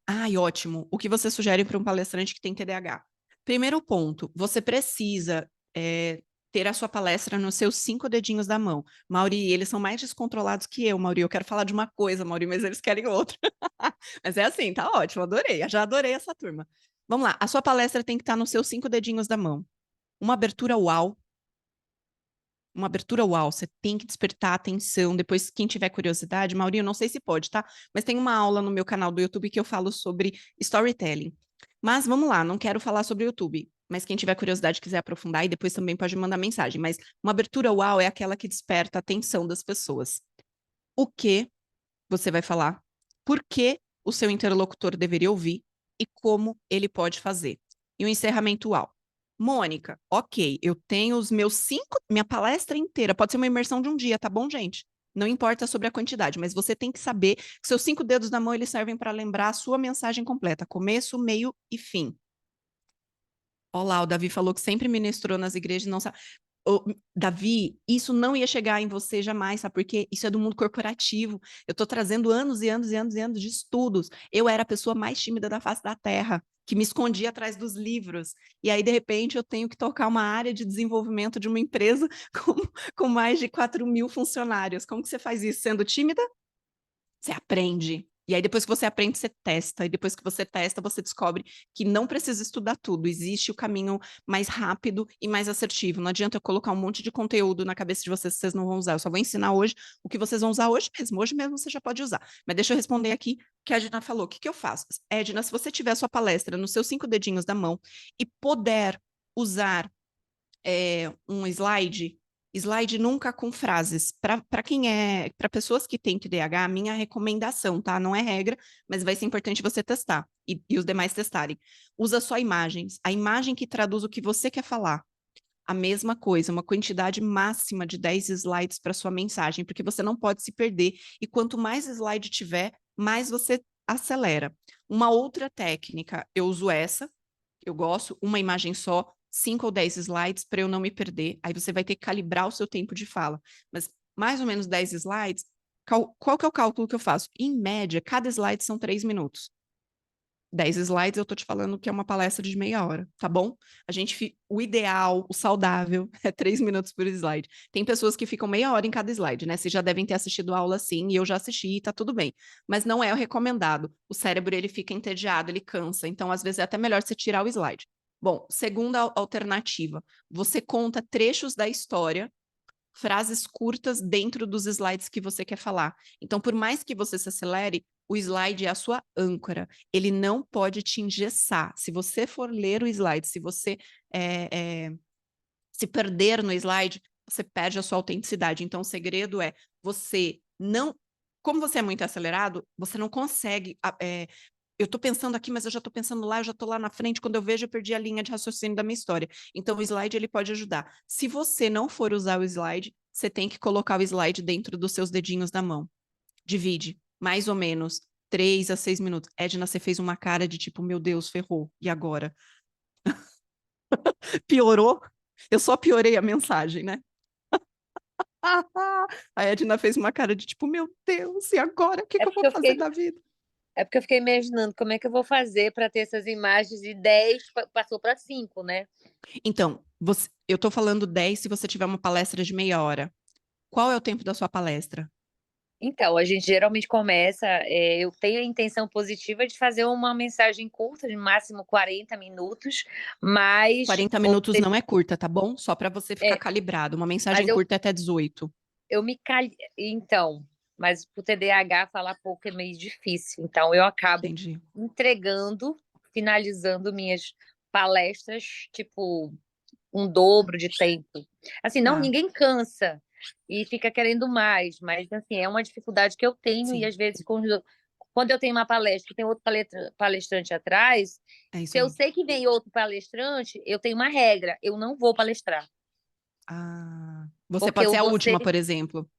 Ai, ótimo. O que você sugere para um palestrante que tem TDAH? Primeiro ponto, você precisa ter a sua palestra nos seus 5 dedinhos da mão. Mauri, eles são mais descontrolados que eu, Mauri. Eu quero falar de uma coisa, Mauri, mas eles querem outra. Mas é assim, tá ótimo, adorei. Já adorei essa turma. Vamos lá, a sua palestra tem que estar nos seus 5 dedinhos da mão. Uma abertura uau. Uma abertura uau, você tem que despertar a atenção. Depois, quem tiver curiosidade, Mauri, eu não sei se pode, tá? Mas tem uma aula no meu canal do YouTube que eu falo sobre storytelling. Mas vamos lá, não quero falar sobre o YouTube. Mas quem tiver curiosidade, quiser aprofundar, e depois também pode mandar mensagem. Mas uma abertura uau é aquela que desperta a atenção das pessoas. O que você vai falar? Por que o seu interlocutor deveria ouvir? E como ele pode fazer? E o encerramento uau. Mônica, ok, eu tenho os meus 5, minha palestra inteira, pode ser uma imersão de um dia, tá bom, gente? Não importa sobre a quantidade, mas você tem que saber que seus 5 dedos da mão, eles servem para lembrar a sua mensagem completa, começo, meio e fim. Olá, o Davi falou que sempre ministrou nas igrejas, não sabe. Davi, isso não ia chegar em você jamais, sabe? Porque isso é do mundo corporativo. Eu tô trazendo anos e anos e anos e anos de estudos. Eu era a pessoa mais tímida da face da Terra, que me escondia atrás dos livros. E aí, de repente, eu tenho que tocar uma área de desenvolvimento de uma empresa com mais de 4.000 funcionários. Como que você faz isso? Sendo tímida? Você aprende. E aí, depois que você aprende, você testa. E depois que você testa, você descobre que não precisa estudar tudo. Existe o caminho mais rápido e mais assertivo. Não adianta eu colocar um monte de conteúdo na cabeça de vocês que vocês não vão usar. Eu só vou ensinar hoje o que vocês vão usar hoje mesmo. Hoje mesmo você já pode usar. Mas deixa eu responder aqui o que a Edna falou. O que que eu faço? Edna, se você tiver a sua palestra nos seus 5 dedinhos da mão e puder usar um slide nunca com frases. Para quem para pessoas que têm TDAH, a minha recomendação, tá? Não é regra, mas vai ser importante você testar e os demais testarem. Usa só imagens. A imagem que traduz o que você quer falar. A mesma coisa, uma quantidade máxima de 10 slides para sua mensagem, porque você não pode se perder. E quanto mais slide tiver, mais você acelera. Uma outra técnica, eu uso essa, eu gosto, uma imagem só, 5 ou 10 slides para eu não me perder. Aí você vai ter que calibrar o seu tempo de fala. Mas mais ou menos 10 slides, qual que é o cálculo que eu faço? Em média, cada slide são 3 minutos. 10 slides, eu tô te falando que é uma palestra de meia hora, tá bom? O ideal, o saudável, é 3 minutos por slide. Tem pessoas que ficam meia hora em cada slide, né? Vocês já devem ter assistido a aula assim, e eu já assisti, e tá tudo bem. Mas não é o recomendado. O cérebro, ele fica entediado, ele cansa. Então, às vezes, é até melhor você tirar o slide. Bom, segunda alternativa, você conta trechos da história, frases curtas dentro dos slides que você quer falar. Então, por mais que você se acelere, o slide é a sua âncora. Ele não pode te engessar. Se você for ler o slide, se você se perder no slide, você perde a sua autenticidade. Então, o segredo é você não. Como você é muito acelerado, você não consegue. Eu estou pensando aqui, mas eu já estou pensando lá, eu já estou lá na frente. Quando eu vejo, eu perdi a linha de raciocínio da minha história. Então, o slide ele pode ajudar. Se você não for usar o slide, você tem que colocar o slide dentro dos seus dedinhos da mão. Divide, mais ou menos, 3 a 6 minutos. Edna, você fez uma cara de tipo, meu Deus, ferrou. E agora? Piorou? Eu só piorei a mensagem, né? A Edna fez uma cara de tipo, meu Deus, e agora? O que É que eu vou porque eu fazer fiquei, da vida? é porque eu fiquei imaginando como é que eu vou fazer para ter essas imagens de 10 passou para 5, né? Então, eu estou falando 10 se você tiver uma palestra de meia hora. Qual é o tempo da sua palestra? Então, a gente geralmente começa, eu tenho a intenção positiva de fazer uma mensagem curta, de máximo 40 minutos, mas 40 minutos não é curta, tá bom? Só para você ficar é, calibrado. Uma mas mensagem curta é até 18. eu me cal... Então, mas pro TDAH falar pouco é meio difícil. Então, eu acabo Entendi. entregando, finalizando minhas palestras, tipo, um dobro de tempo. Assim, não, Tá, ninguém cansa e fica querendo mais, mas assim, é uma dificuldade que eu tenho e sim. às vezes quando eu tenho uma palestra e tem outro palestrante atrás, É isso se eu aí. sei que vem outro palestrante, eu tenho uma regra, eu não vou palestrar, Ah, você porque pode eu ser a vou última, ser, por exemplo.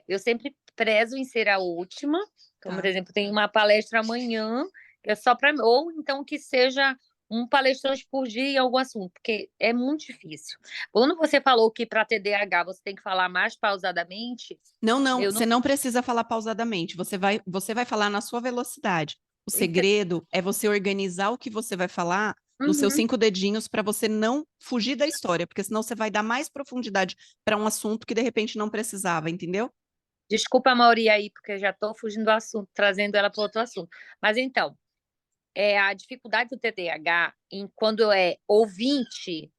eu sempre prezo em ser a última, como por Tá. exemplo, tem uma palestra amanhã, que é só para ou então que seja um palestrante por dia em algum assunto, porque é muito difícil. Quando você falou que para TDAH você tem que falar mais pausadamente, Não, não, eu não. você não precisa falar pausadamente. Você vai falar na sua velocidade. O Então, segredo é você organizar o que você vai falar nos seus uhum. 5 dedinhos para você não fugir da história, porque senão você vai dar mais profundidade para um assunto que de repente não precisava, entendeu? Desculpa a maioria aí, porque eu já estou fugindo do assunto, trazendo ela para outro assunto. Mas então, a dificuldade do TDAH quando é ouvinte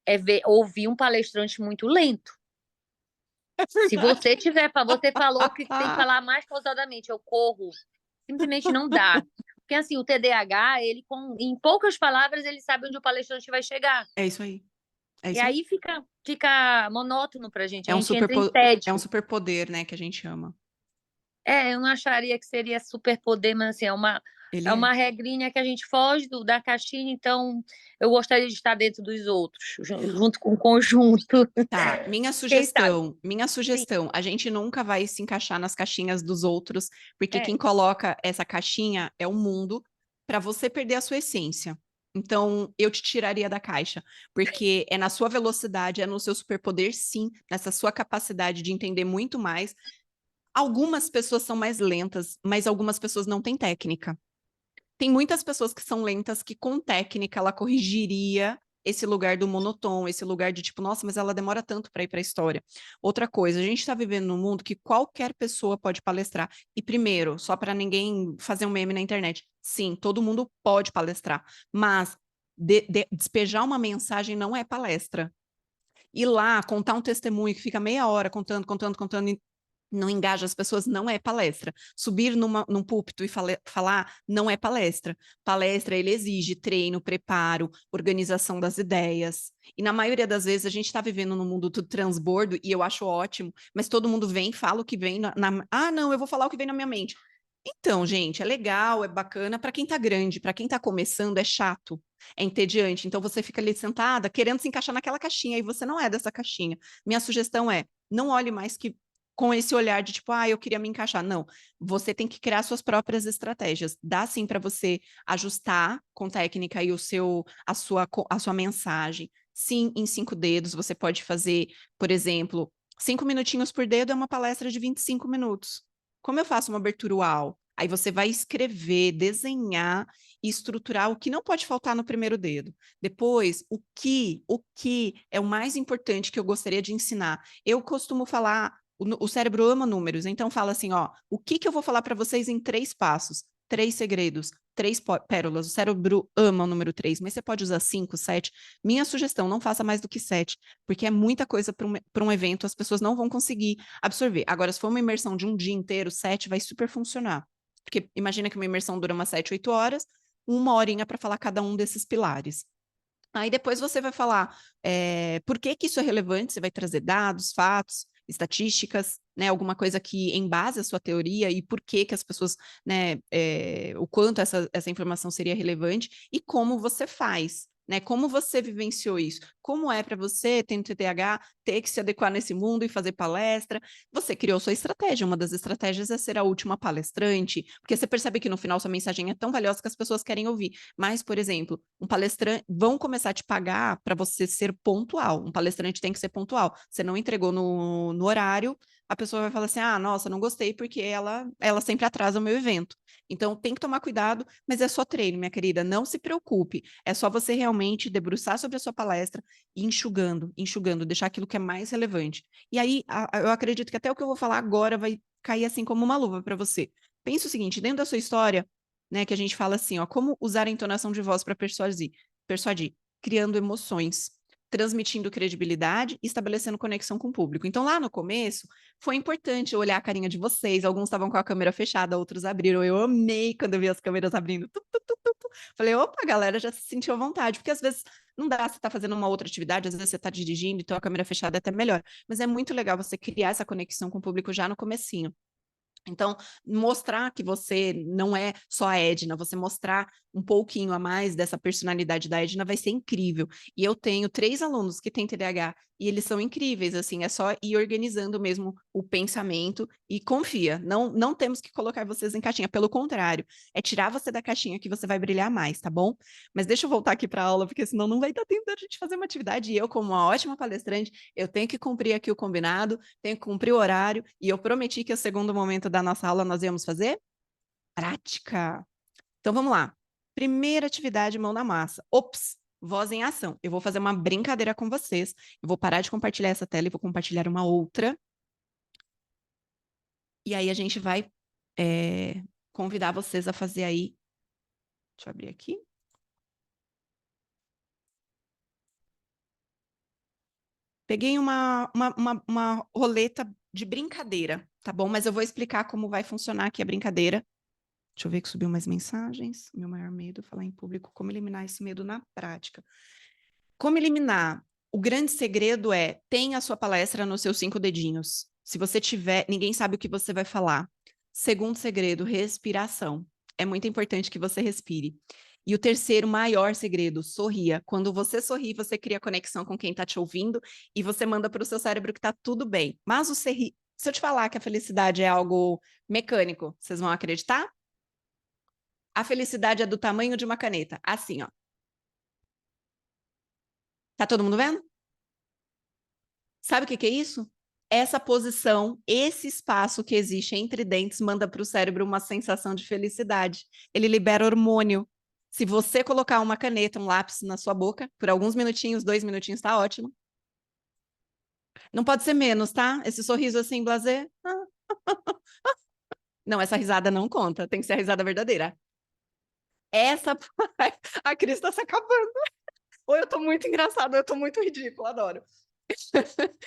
é ouvir um palestrante muito lento. É Se verdade. você tiver, você falou que tem que falar mais pausadamente, eu corro. Simplesmente não dá. Porque assim, o TDAH, em poucas palavras, ele sabe onde o palestrante vai chegar. É isso aí. É E isso aí. aí fica monótono pra gente, a É um gente entra em é um tédio. superpoder, né, que a gente ama. Eu não acharia que seria superpoder, mas assim, Ele é é. uma regrinha que a gente foge da caixinha, então eu gostaria de estar dentro dos outros, junto com o conjunto. Tá, Quem sabe? minha Sim, sugestão, a gente nunca vai se encaixar nas caixinhas dos outros, porque é. quem coloca essa caixinha é o mundo para você perder a sua essência. Então, eu te tiraria da caixa, porque é na sua velocidade, é no seu superpoder, sim, nessa sua capacidade de entender muito mais. Algumas pessoas são mais lentas, mas algumas pessoas não têm técnica. Tem muitas pessoas que são lentas que com técnica ela corrigiria esse lugar do monotom, esse lugar de tipo, nossa, mas ela demora tanto para ir para a história. Outra coisa, a gente está vivendo num mundo que qualquer pessoa pode palestrar. E primeiro, só para ninguém fazer um meme na internet, sim, todo mundo pode palestrar, mas despejar uma mensagem não é palestra. Ir lá, contar um testemunho que fica meia hora contando, não engaja as pessoas, não é palestra. Subir num púlpito e falar não é palestra. Palestra, ele exige treino, preparo, organização das ideias. E na maioria das vezes a gente está vivendo num mundo do transbordo, e eu acho ótimo, mas todo mundo vem, fala o que vem Ah, não, eu vou falar o que vem na minha mente. Então, gente, é legal, é bacana para quem tá grande, para quem tá começando é chato, é entediante. Então você fica ali sentada querendo se encaixar naquela caixinha e você não é dessa caixinha. Minha sugestão é: não olhe mais que com esse olhar de tipo, eu queria me encaixar. Não, você tem que criar suas próprias estratégias. Dá sim para você ajustar com técnica aí a sua mensagem. Sim, em 5 dedos você pode fazer, por exemplo, 5 minutinhos por dedo é uma palestra de 25 minutos. Como eu faço uma abertura UAU? Aí você vai escrever, desenhar e estruturar o que não pode faltar no primeiro dedo. Depois, o que é o mais importante que eu gostaria de ensinar. Eu costumo falar, o cérebro ama números, então fala assim, o que eu vou falar para vocês em 3 passos? 3 segredos, 3 pérolas. O cérebro ama o número 3, mas você pode usar 5, 7. Minha sugestão, não faça mais do que 7, porque é muita coisa para um evento, as pessoas não vão conseguir absorver. Agora, se for uma imersão de um dia inteiro, 7 vai super funcionar. Porque imagina que uma imersão dura umas 7, 8 horas, 1 horinha para falar cada um desses pilares. Aí depois você vai falar por que isso é relevante, você vai trazer dados, fatos, estatísticas, né, alguma coisa que embase a sua teoria e por que as pessoas, né, o quanto essa informação seria relevante e como você faz, né, como você vivenciou isso, como é para você, tendo TDAH, ter que se adequar nesse mundo e fazer palestra. Você criou sua estratégia, uma das estratégias é ser a última palestrante, porque você percebe que no final sua mensagem é tão valiosa que as pessoas querem ouvir. Mas, por exemplo, um palestrante, vão começar a te pagar para você ser pontual. Um palestrante tem que ser pontual. Você não entregou no horário, a pessoa vai falar assim: nossa, não gostei porque ela sempre atrasa o meu evento. Então, tem que tomar cuidado, mas é só treino, minha querida. Não se preocupe. É só você realmente debruçar sobre a sua palestra e enxugando, deixar aquilo que é mais relevante. E aí, eu acredito que até o que eu vou falar agora vai cair assim como uma luva para você. Pensa o seguinte: dentro da sua história, né, que a gente fala assim, como usar a entonação de voz para persuadir, criando emoções, transmitindo credibilidade e estabelecendo conexão com o público. Então, lá no começo, foi importante olhar a carinha de vocês. Alguns estavam com a câmera fechada, outros abriram. Eu amei quando eu vi as câmeras abrindo. Falei, opa, a galera já se sentiu à vontade, porque às vezes não dá, você tá fazendo uma outra atividade, às vezes você tá dirigindo, então a câmera fechada é até melhor. Mas é muito legal você criar essa conexão com o público já no comecinho. Então, mostrar que você não é só a Edna, você mostrar um pouquinho a mais dessa personalidade da Edna vai ser incrível. E eu tenho 3 alunos que têm TDAH e eles são incríveis, assim, é só ir organizando mesmo o pensamento e confia, não temos que colocar vocês em caixinha, pelo contrário, é tirar você da caixinha que você vai brilhar mais, tá bom? Mas deixa eu voltar aqui para a aula, porque senão não vai dar tempo da gente fazer uma atividade e eu, como uma ótima palestrante, eu tenho que cumprir aqui o combinado, tenho que cumprir o horário e eu prometi que o segundo momento da nossa aula nós íamos fazer prática. Então vamos lá. Primeira atividade, mão na massa. Ops, voz em ação. Eu vou fazer uma brincadeira com vocês. Eu vou parar de compartilhar essa tela e vou compartilhar uma outra. E aí a gente vai convidar vocês a fazer aí. Deixa eu abrir aqui. Peguei uma roleta de brincadeira, tá bom? Mas eu vou explicar como vai funcionar aqui a brincadeira. Deixa eu ver que subiu mais mensagens. Meu maior medo é falar em público. Como eliminar esse medo na prática? Como eliminar? O grande segredo é: tenha a sua palestra nos seus 5 dedinhos. Se você tiver, ninguém sabe o que você vai falar. Segundo segredo, respiração. É muito importante que você respire. E o terceiro maior segredo, sorria. Quando você sorri, você cria conexão com quem está te ouvindo e você manda para o seu cérebro que está tudo bem. Mas se eu te falar que a felicidade é algo mecânico, vocês vão acreditar? A felicidade é do tamanho de uma caneta. Assim, ó. Tá todo mundo vendo? Sabe o que que é isso? Essa posição, esse espaço que existe entre dentes manda para o cérebro uma sensação de felicidade. Ele libera hormônio. Se você colocar uma caneta, um lápis na sua boca, por alguns minutinhos, 2 minutinhos, tá ótimo. Não pode ser menos, tá? Esse sorriso assim, blasé. Não, essa risada não conta. Tem que ser a risada verdadeira. Essa... A Cris tá se acabando. Ou eu tô muito engraçada, ou eu tô muito ridícula, adoro.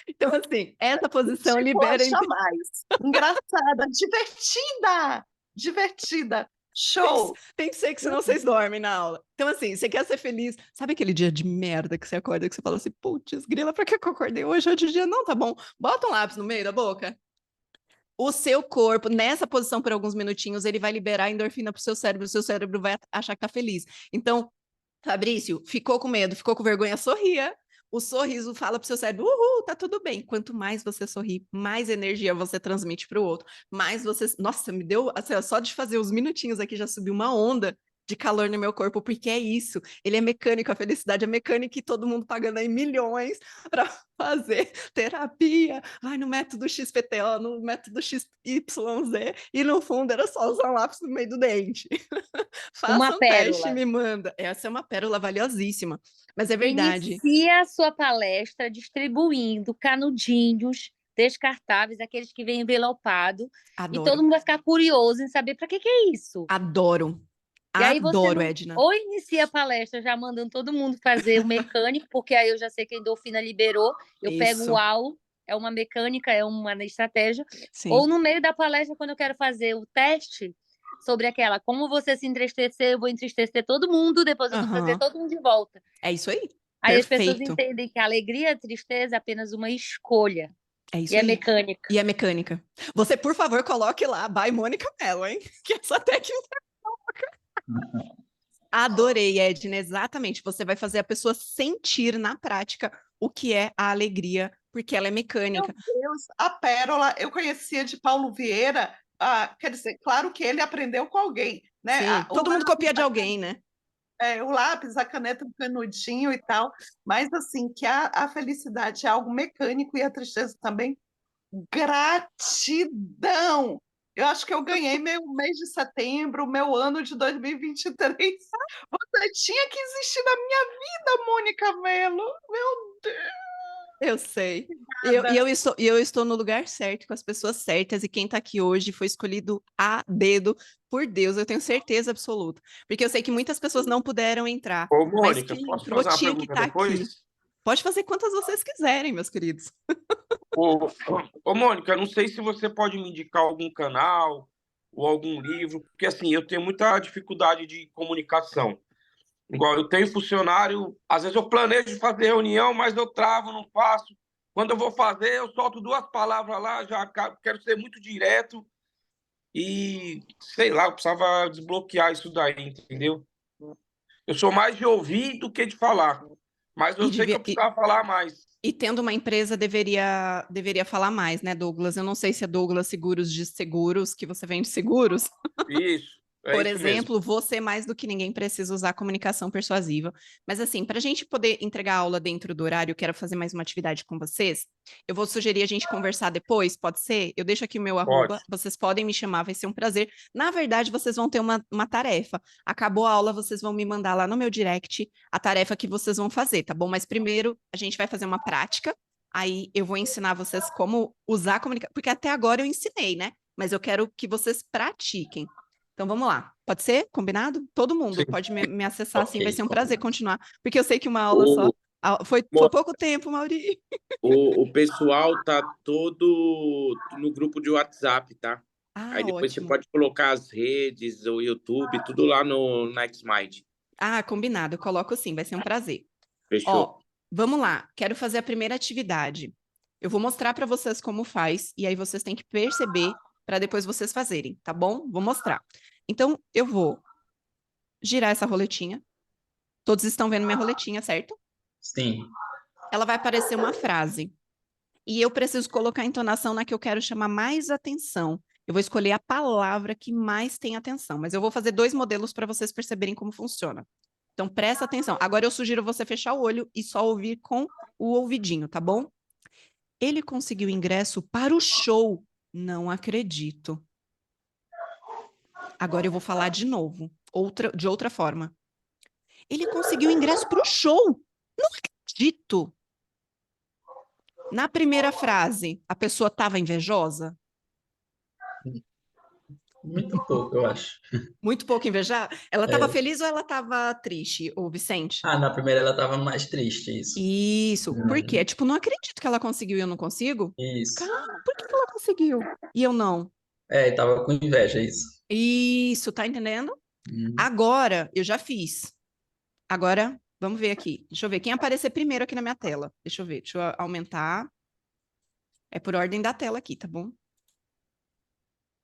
Então, assim, essa posição libera... mais. Engraçada, divertida, divertida. Show! Tem que ser, que senão vocês dormem na aula. Então, assim, você quer ser feliz. Sabe aquele dia de merda que você acorda, que você fala assim, putz, grila, pra que eu acordei hoje? Hoje o dia não, tá bom. Bota um lápis no meio da boca. O seu corpo, nessa posição por alguns minutinhos, ele vai liberar endorfina pro seu cérebro. O seu cérebro vai achar que tá feliz. Então, Fabrício, ficou com medo, ficou com vergonha, sorria. O sorriso fala pro seu cérebro, uhul, tá tudo bem. Quanto mais você sorri, mais energia você transmite pro outro. Mais você... Nossa, me deu... Assim, só de fazer os minutinhos aqui já subiu uma onda de calor no meu corpo, porque é isso. Ele é mecânico, a felicidade é mecânica e todo mundo pagando aí milhões para fazer terapia. Vai no método XPTO, no método XYZ, e no fundo era só usar um lápis no meio do dente. Faça um teste e me manda. Essa é uma pérola valiosíssima, mas é verdade. Inicia a sua palestra distribuindo canudinhos descartáveis, aqueles que vêm envelopado, e todo mundo vai ficar curioso em saber para que é isso. Adoro. E aí Adoro, você Edna. Ou inicia a palestra já mandando todo mundo fazer o mecânico, porque aí eu já sei que a endorfina liberou, eu pego o AU, é uma mecânica, é uma estratégia. Sim. Ou no meio da palestra, quando eu quero fazer o teste sobre aquela, como você se entristecer, eu vou entristecer todo mundo, depois eu vou trazer todo mundo de volta. É isso aí. Aí Perfeito. as pessoas entendem que a alegria e a tristeza é apenas uma escolha. É isso e aí. É mecânica. E é mecânica. Você, por favor, coloque lá, by Mônica Mello, hein? Que essa técnica... Adorei, Edna, exatamente. Você vai fazer a pessoa sentir na prática o que é a alegria, porque ela é mecânica. Meu Deus, a pérola eu conhecia de Paulo Vieira, quer dizer, claro que ele aprendeu com alguém, né? Sim, todo mundo copia de alguém, né? O lápis, a caneta, o canudinho e tal, mas assim, que a felicidade é algo mecânico e a tristeza também. Gratidão! Eu acho que eu ganhei meu mês de setembro, meu ano de 2023. Você tinha que existir na minha vida, Mônica Mello. Meu Deus! Eu sei. E eu estou no lugar certo, com as pessoas certas, e quem está aqui hoje foi escolhido a dedo por Deus, eu tenho certeza absoluta. Porque eu sei que muitas pessoas não puderam entrar. Ô, Mônica, mas quem posso entrou fazer uma tinha que pergunta estar aqui. depois? Pode fazer quantas vocês quiserem, meus queridos. Ô, Mônica, não sei se você pode me indicar algum canal ou algum livro, porque assim, eu tenho muita dificuldade de comunicação. Igual eu tenho funcionário, às vezes eu planejo fazer reunião, mas eu travo, não faço. Quando eu vou fazer, eu solto 2 palavras lá, já quero ser muito direto e, sei lá, eu precisava desbloquear isso daí, entendeu? Eu sou mais de ouvir do que de falar, mas eu sei que eu precisava falar mais. E tendo uma empresa, deveria falar mais, né, Douglas? Eu não sei se é Douglas Seguros de Seguros, que você vende seguros. Isso. Por exemplo, você mais do que ninguém precisa usar comunicação persuasiva. Mas assim, para a gente poder entregar a aula dentro do horário, eu quero fazer mais uma atividade com vocês. Eu vou sugerir a gente conversar depois, pode ser? Eu deixo aqui o meu arroba, vocês podem me chamar, vai ser um prazer. Na verdade, vocês vão ter uma tarefa. Acabou a aula, vocês vão me mandar lá no meu direct a tarefa que vocês vão fazer, tá bom? Mas primeiro, a gente vai fazer uma prática. Aí eu vou ensinar vocês como usar a comunicação, porque até agora eu ensinei, né? Mas eu quero que vocês pratiquem. Então vamos lá, pode ser? Combinado? Todo mundo Sim. pode me acessar, assim, vai ser um prazer continuar, porque eu sei que uma aula só foi pouco tempo, Mauri. O pessoal tá todo no grupo de WhatsApp, tá? Aí depois ótimo. você pode colocar as redes, o YouTube, tudo lá no Nextmind. Combinado, eu coloco sim, vai ser um prazer. Fechou. Vamos lá, quero fazer a primeira atividade. Eu vou mostrar para vocês como faz, e aí vocês têm que perceber para depois vocês fazerem, tá bom? Vou mostrar. Então, eu vou girar essa roletinha. Todos estão vendo minha roletinha, certo? Sim. Ela vai aparecer uma frase. E eu preciso colocar a entonação na que eu quero chamar mais atenção. Eu vou escolher a palavra que mais tem atenção, mas eu vou fazer 2 modelos para vocês perceberem como funciona. Então, presta atenção. Agora eu sugiro você fechar o olho e só ouvir com o ouvidinho, tá bom? Ele conseguiu ingresso para o show. Não acredito. Agora eu vou falar de novo, de outra forma. Ele conseguiu ingresso para o show. Não acredito. Na primeira frase, a pessoa estava invejosa? Muito pouco, eu acho. Muito pouco invejar? Ela estava É. feliz ou ela estava triste, ô Vicente? Ah, na primeira ela estava mais triste, isso. Isso. Por quê? Tipo, não acredito que ela conseguiu e eu não consigo? Isso. Cara, por que ela conseguiu e eu não? Tava com inveja, isso. Isso, tá entendendo? Hum. Agora, eu já fiz. Agora, vamos ver aqui. Deixa eu ver quem aparecer primeiro aqui na minha tela. Deixa eu ver, deixa eu aumentar. É por ordem da tela aqui, tá bom?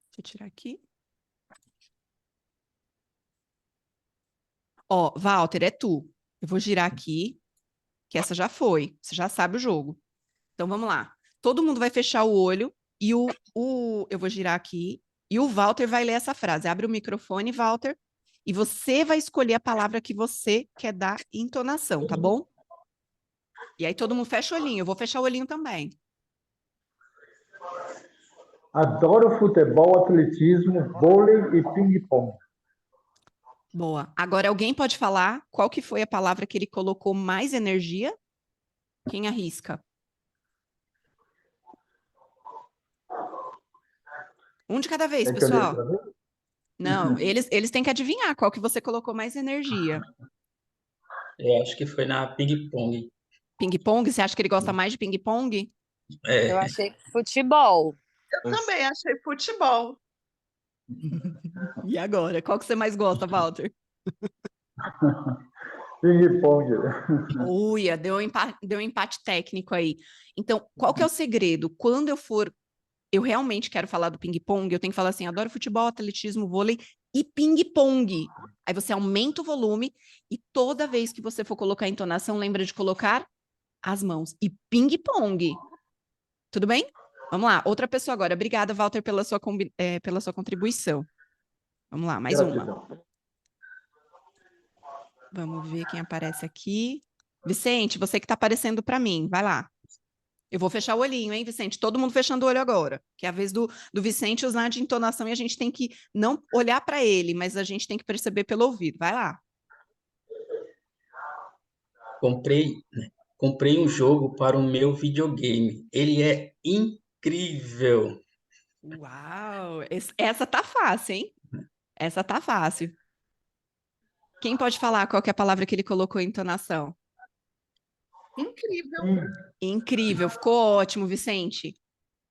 Deixa eu tirar aqui. Ó, Walter, é tu. Eu vou girar aqui, que essa já foi. Você já sabe o jogo. Então, vamos lá. Todo mundo vai fechar o olho e eu vou girar aqui e o Walter vai ler essa frase. Abre o microfone, Walter, e você vai escolher a palavra que você quer dar entonação, tá bom? E aí todo mundo fecha o olhinho. Eu vou fechar o olhinho também. Adoro futebol, atletismo, vôlei e ping-pong. Boa. Agora alguém pode falar qual que foi a palavra que ele colocou mais energia? Quem arrisca? Um de cada vez, Tem que ler pessoal. outra vez? Não, eles têm que adivinhar qual que você colocou mais energia. Eu acho que foi na ping-pong. Ping-pong? Você acha que ele gosta mais de ping-pong? É, Eu achei que futebol. Eu também achei futebol. E agora? Qual que você mais gosta, Walter? Ping-pong. Uia, deu um empate técnico aí. Então, qual que é o segredo? Quando eu realmente quero falar do ping-pong, eu tenho que falar assim, adoro futebol, atletismo, vôlei e ping-pong. Aí você aumenta o volume e toda vez que você for colocar a entonação, lembra de colocar as mãos. E ping-pong. Tudo bem? Vamos lá, outra pessoa agora. Obrigada, Walter, pela sua contribuição. Vamos lá, mais uma. Gratidão. Vamos ver quem aparece aqui. Vicente, você que está aparecendo para mim, vai lá. Eu vou fechar o olhinho, hein, Vicente? Todo mundo fechando o olho agora. Que é a vez do Vicente usar de entonação e a gente tem que não olhar para ele, mas a gente tem que perceber pelo ouvido. Vai lá. comprei um jogo para o meu videogame. Ele é incrível. Uau! Essa tá fácil, hein? Essa tá fácil. Quem pode falar qual que é a palavra que ele colocou em entonação? Incrível. Incrível, ficou ótimo, Vicente.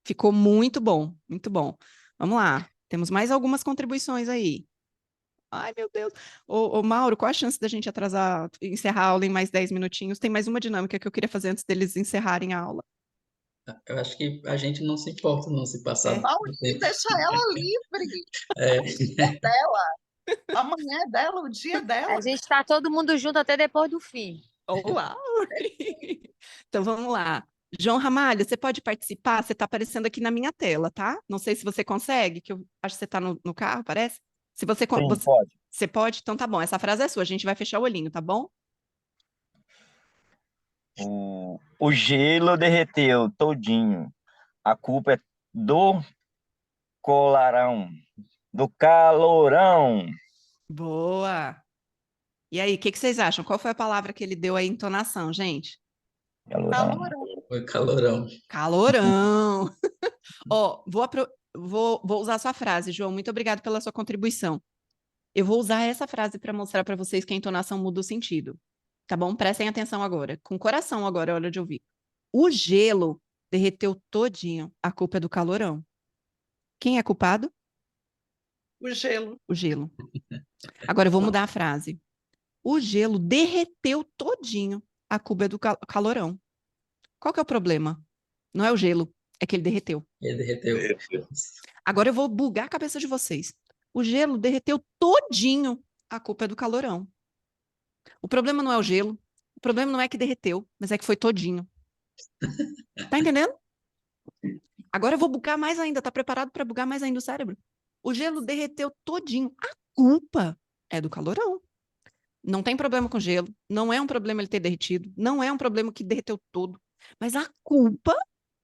Ficou muito bom, muito bom. Vamos lá, temos mais algumas contribuições aí. Ai, meu Deus. Ô, Mauro, qual a chance da gente encerrar a aula em mais 10 minutinhos? Tem mais uma dinâmica que eu queria fazer antes deles encerrarem a aula. Eu acho que a gente não se importa não se passar É. do tempo. Deixa ela livre. É. Amanhã é dela, o dia é dela. A gente está todo mundo junto até depois do fim. Uau! Então vamos lá. João Ramalho, você pode participar? Você está aparecendo aqui na minha tela, tá? Não sei se você consegue, que eu acho que você está no carro, parece? Se você, Sim, você, pode. você pode? Então tá bom, essa frase é sua, a gente vai fechar o olhinho, tá bom? O gelo derreteu todinho. A culpa é do do calorão. Boa! E aí, o que vocês acham? Qual foi a palavra que ele deu a entonação, gente? Calorão. Foi calorão. Calorão! Ó, vou usar a sua frase, João. Muito obrigado pela sua contribuição. Eu vou usar essa frase para mostrar para vocês que a entonação muda o sentido. Tá bom? Prestem atenção agora. Com o coração agora, é hora de ouvir. O gelo derreteu todinho. A culpa é do calorão. Quem é culpado? O gelo. O gelo. Agora eu vou mudar a frase. O gelo derreteu todinho. A culpa é do calorão. Qual que é o problema? Não é o gelo, é que ele derreteu. Ele derreteu. Agora eu vou bugar a cabeça de vocês. O gelo derreteu todinho. A culpa é do calorão. O problema não é o gelo. O problema não é que derreteu, mas é que foi todinho. Tá entendendo? Agora eu vou bugar mais ainda. Tá preparado para bugar mais ainda o cérebro? O gelo derreteu todinho. A culpa é do calorão. Não tem problema com gelo, não é um problema ele ter derretido, não é um problema que derreteu todo, mas a culpa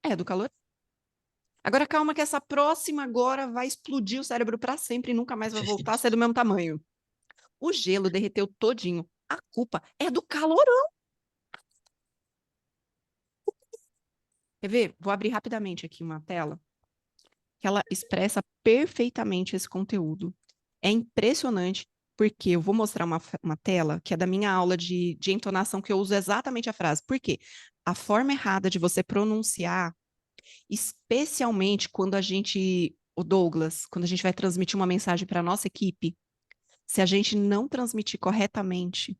é do calor. Agora calma que essa próxima agora vai explodir o cérebro para sempre e nunca mais vai voltar a ser do mesmo tamanho. O gelo derreteu todinho. A culpa é do calorão. Quer ver? Vou abrir rapidamente aqui uma tela que ela expressa perfeitamente esse conteúdo. É impressionante, porque eu vou mostrar uma tela que é da minha aula de entonação, que eu uso exatamente a frase. Por quê? A forma errada de você pronunciar, especialmente quando o Douglas, quando a gente vai transmitir uma mensagem para a nossa equipe, se a gente não transmitir corretamente,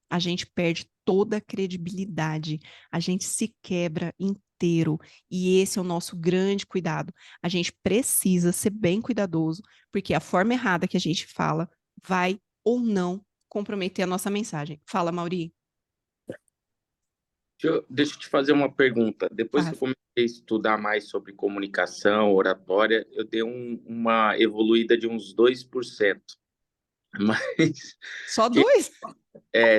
a gente perde toda a credibilidade, a gente se quebra inteiro, e esse é o nosso grande cuidado. A gente precisa ser bem cuidadoso, porque a forma errada que a gente fala vai ou não comprometer a nossa mensagem. Fala, Mauri. Deixa eu te fazer uma pergunta. Depois que eu Faz. comecei a estudar mais sobre comunicação, oratória, eu dei uma evoluída de uns 2%. Mas Só que 2?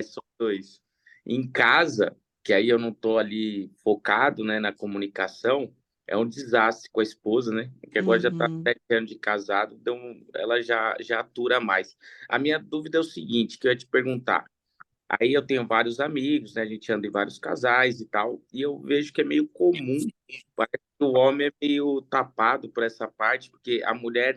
são 2. Em casa, que aí eu não estou ali focado, né, na comunicação, é um desastre com a esposa, né? Que agora já está Uhum. 7 anos de casado, então ela já atura mais. A minha dúvida é o seguinte, que eu ia te perguntar. Aí eu tenho vários amigos, né? A gente anda em vários casais e tal, e eu vejo que é meio comum, parece que o homem é meio tapado por essa parte, porque a mulher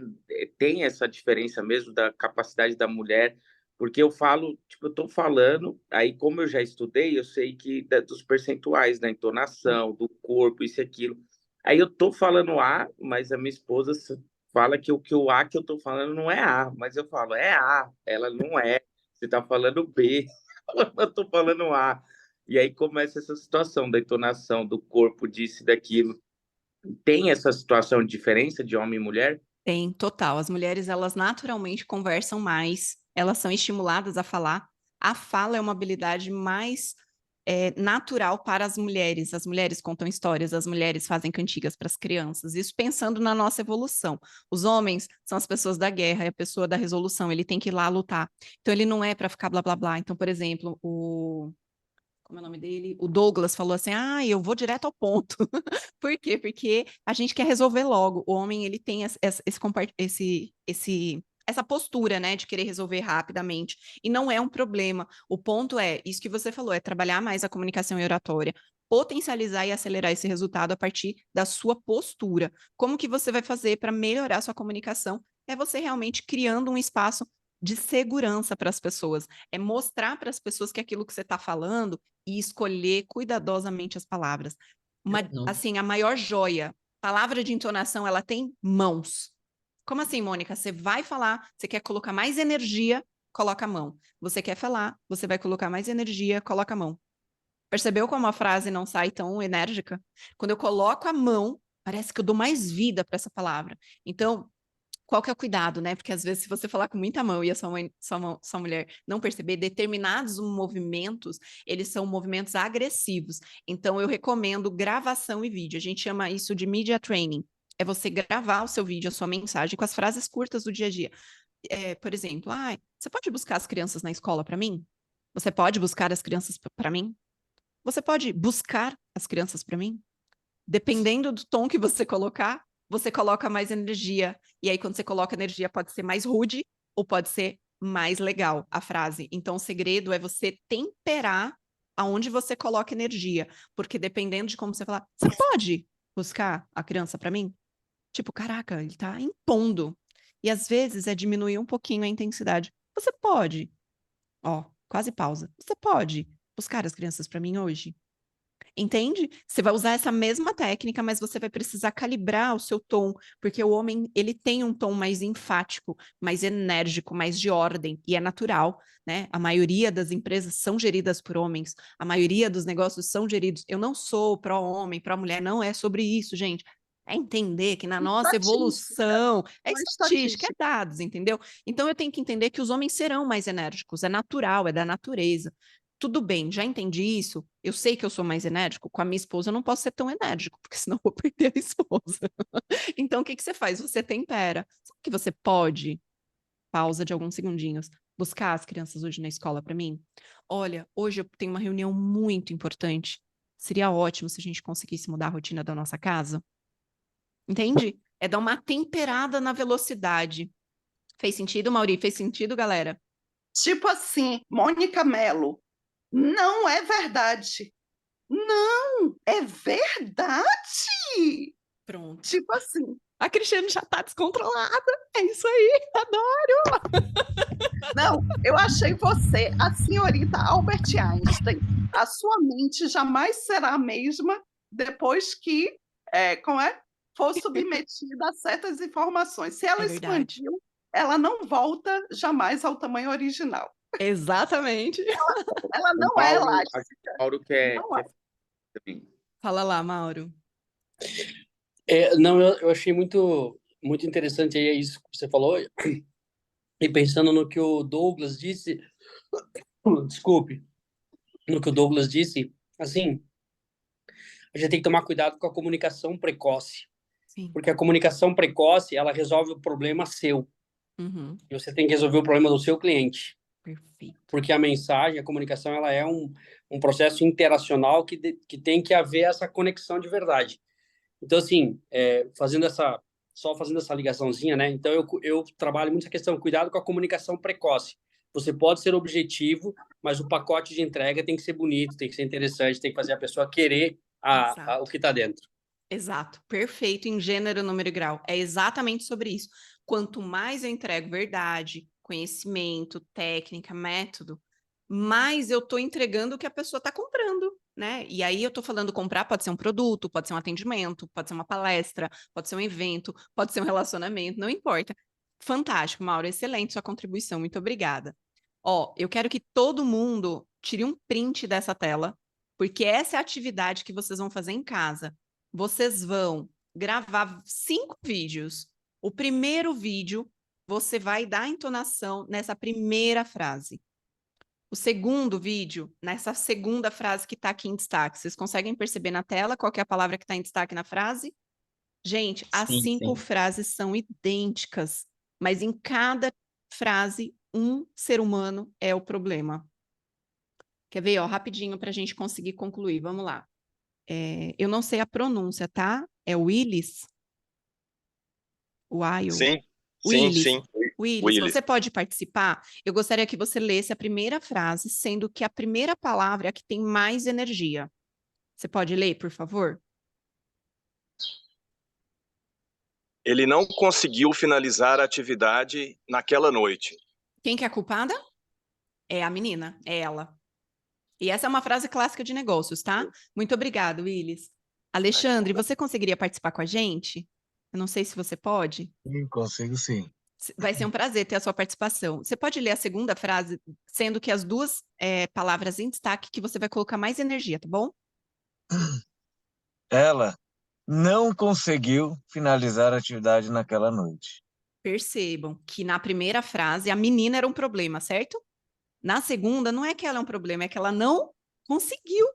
tem essa diferença mesmo da capacidade da mulher, porque eu falo, tipo, eu tô falando, aí como eu já estudei, eu sei que dos percentuais, da entonação, do corpo, isso e aquilo. Aí eu tô falando A, mas a minha esposa fala que o A que eu tô falando não é A, mas eu falo, é A, ela não é, você tá falando B. Eu tô falando A. E aí começa essa situação da entonação, do corpo, disso e daquilo. Tem essa situação de diferença de homem e mulher? Tem, total. As mulheres, elas naturalmente conversam mais, elas são estimuladas a falar. A fala é uma habilidade mais natural para as mulheres. As mulheres contam histórias, as mulheres fazem cantigas para as crianças. Isso pensando na nossa evolução. Os homens são as pessoas da guerra, é a pessoa da resolução, ele tem que ir lá lutar. Então, ele não é para ficar blá blá blá. Então, por exemplo, como é o nome dele? O Douglas falou assim: ah, eu vou direto ao ponto. Por quê? Porque a gente quer resolver logo. O homem, ele tem essa postura, né, de querer resolver rapidamente. E não é um problema. O ponto é, isso que você falou, é trabalhar mais a comunicação e oratória, potencializar e acelerar esse resultado a partir da sua postura. Como que você vai fazer para melhorar a sua comunicação? É você realmente criando um espaço de segurança para as pessoas. É mostrar para as pessoas que aquilo que você está falando e escolher cuidadosamente as palavras. Não, Assim, a maior joia, palavra de entonação, ela tem mãos. Como assim, Mônica? Você vai falar, você quer colocar mais energia, coloca a mão. Você quer falar, você vai colocar mais energia, coloca a mão. Percebeu como a frase não sai tão enérgica? Quando eu coloco a mão, parece que eu dou mais vida para essa palavra. Então, qual que é o cuidado, né? Porque às vezes, se você falar com muita mão e a sua mulher não perceber, determinados movimentos, eles são movimentos agressivos. Então, eu recomendo gravação e vídeo. A gente chama isso de media training. É você gravar o seu vídeo, a sua mensagem, com as frases curtas do dia a dia. Por exemplo, você pode buscar as crianças na escola para mim? Você pode buscar as crianças para mim? Você pode buscar as crianças para mim? Dependendo do tom que você colocar, você coloca mais energia. E aí, quando você coloca energia, pode ser mais rude ou pode ser mais legal a frase. Então, o segredo é você temperar aonde você coloca energia. Porque dependendo de como você falar, você pode buscar a criança para mim? Tipo, caraca, ele tá impondo. E às vezes é diminuir um pouquinho a intensidade. Você pode, ó, quase pausa. Você pode buscar as crianças para mim hoje? Entende? Você vai usar essa mesma técnica, mas você vai precisar calibrar o seu tom, porque o homem, ele tem um tom mais enfático, mais enérgico, mais de ordem, e é natural, né? A maioria das empresas são geridas por homens, a maioria dos negócios são geridos. Eu não sou pró-homem, pró-mulher, não é sobre isso, gente. É entender que na nossa Estatística, evolução é uma estatística, é estatística. dados, entendeu? Então eu tenho que entender que os homens serão mais enérgicos, é natural, é da natureza. Tudo bem, já entendi isso. Eu sei que eu sou mais enérgico. Com a minha esposa, eu não posso ser tão enérgico, porque senão eu vou perder a esposa. Então, o que que você faz? Você tempera. Sabe que você pode? Pausa de alguns segundinhos. buscar as crianças hoje na escola para mim? Olha, hoje eu tenho uma reunião muito importante. Seria ótimo se a gente conseguisse mudar a rotina da nossa casa. Entende? É dar uma temperada na velocidade. Fez sentido, Mauri? Fez sentido, galera? Tipo assim, Mônica Mello, não é verdade. Não, é verdade. Pronto. Tipo assim, A Cristiane já tá descontrolada. É isso aí, adoro. não, eu achei você, a senhorita Albert Einstein. A sua mente jamais será a mesma depois que for submetida a certas informações. Se ela É verdade. expandiu, ela não volta jamais ao tamanho original. Exatamente. Ela O não é Mauro, elástica. o Mauro Não é. quer também. Fala lá, Mauro. Não, eu achei muito interessante aí isso que você falou. E pensando no que o Douglas disse, desculpe, no que o Douglas disse, assim, a gente tem que tomar cuidado com a comunicação precoce, Sim. porque a comunicação precoce, ela resolve o problema seu, Uhum. e você tem que resolver o problema do seu cliente, Perfeito. porque a mensagem, a comunicação, ela é um processo interacional que tem que haver essa conexão de verdade. Então, assim, só fazendo essa ligaçãozinha, né? Então, eu trabalho muito essa questão, cuidado com a comunicação precoce. Você pode ser objetivo, mas o pacote de entrega tem que ser bonito, tem que ser interessante, tem que fazer a pessoa querer o que está dentro. Exato. Perfeito em gênero, número e grau. É exatamente sobre isso. Quanto mais eu entrego verdade, conhecimento, técnica, método, mais eu estou entregando o que a pessoa está comprando, né? E aí eu estou falando comprar, pode ser um produto, pode ser um atendimento, pode ser uma palestra, pode ser um evento, pode ser um relacionamento, não importa. Fantástico, Mauro, excelente sua contribuição, muito obrigada. Ó, eu quero que todo mundo tire um print dessa tela, porque essa é a atividade que vocês vão fazer em casa. Vocês vão gravar 5 vídeos. O primeiro vídeo, você vai dar entonação nessa primeira frase. O segundo vídeo, nessa segunda frase que está aqui em destaque. Vocês conseguem perceber na tela qual que é a palavra que está em destaque na frase? Gente, as Sim, 5 sim. frases são idênticas, mas em cada frase, um ser humano é o problema. Quer ver, ó, rapidinho para a gente conseguir concluir. Vamos lá. Eu não sei a pronúncia, tá? É Willis? Sim, sim, Willis. sim. Willis, Willis. você pode participar? Eu gostaria que você lesse a primeira frase, sendo que a primeira palavra é a que tem mais energia. Você pode ler, por favor? Ele não conseguiu finalizar a atividade naquela noite. Quem que é a culpada? É a menina, é ela. E essa é uma frase clássica de negócios, tá? Muito obrigada, Willis. Alexandre, você conseguiria participar com a gente? Eu não sei se você pode. Sim, consigo sim. Vai ser um prazer ter a sua participação. Você pode ler a segunda frase, sendo que as duas palavras em destaque que você vai colocar mais energia, tá bom? Ela não conseguiu finalizar a atividade naquela noite. Percebam que na primeira frase a menina era um problema, certo? Na segunda, não é que ela é um problema, é que ela não conseguiu.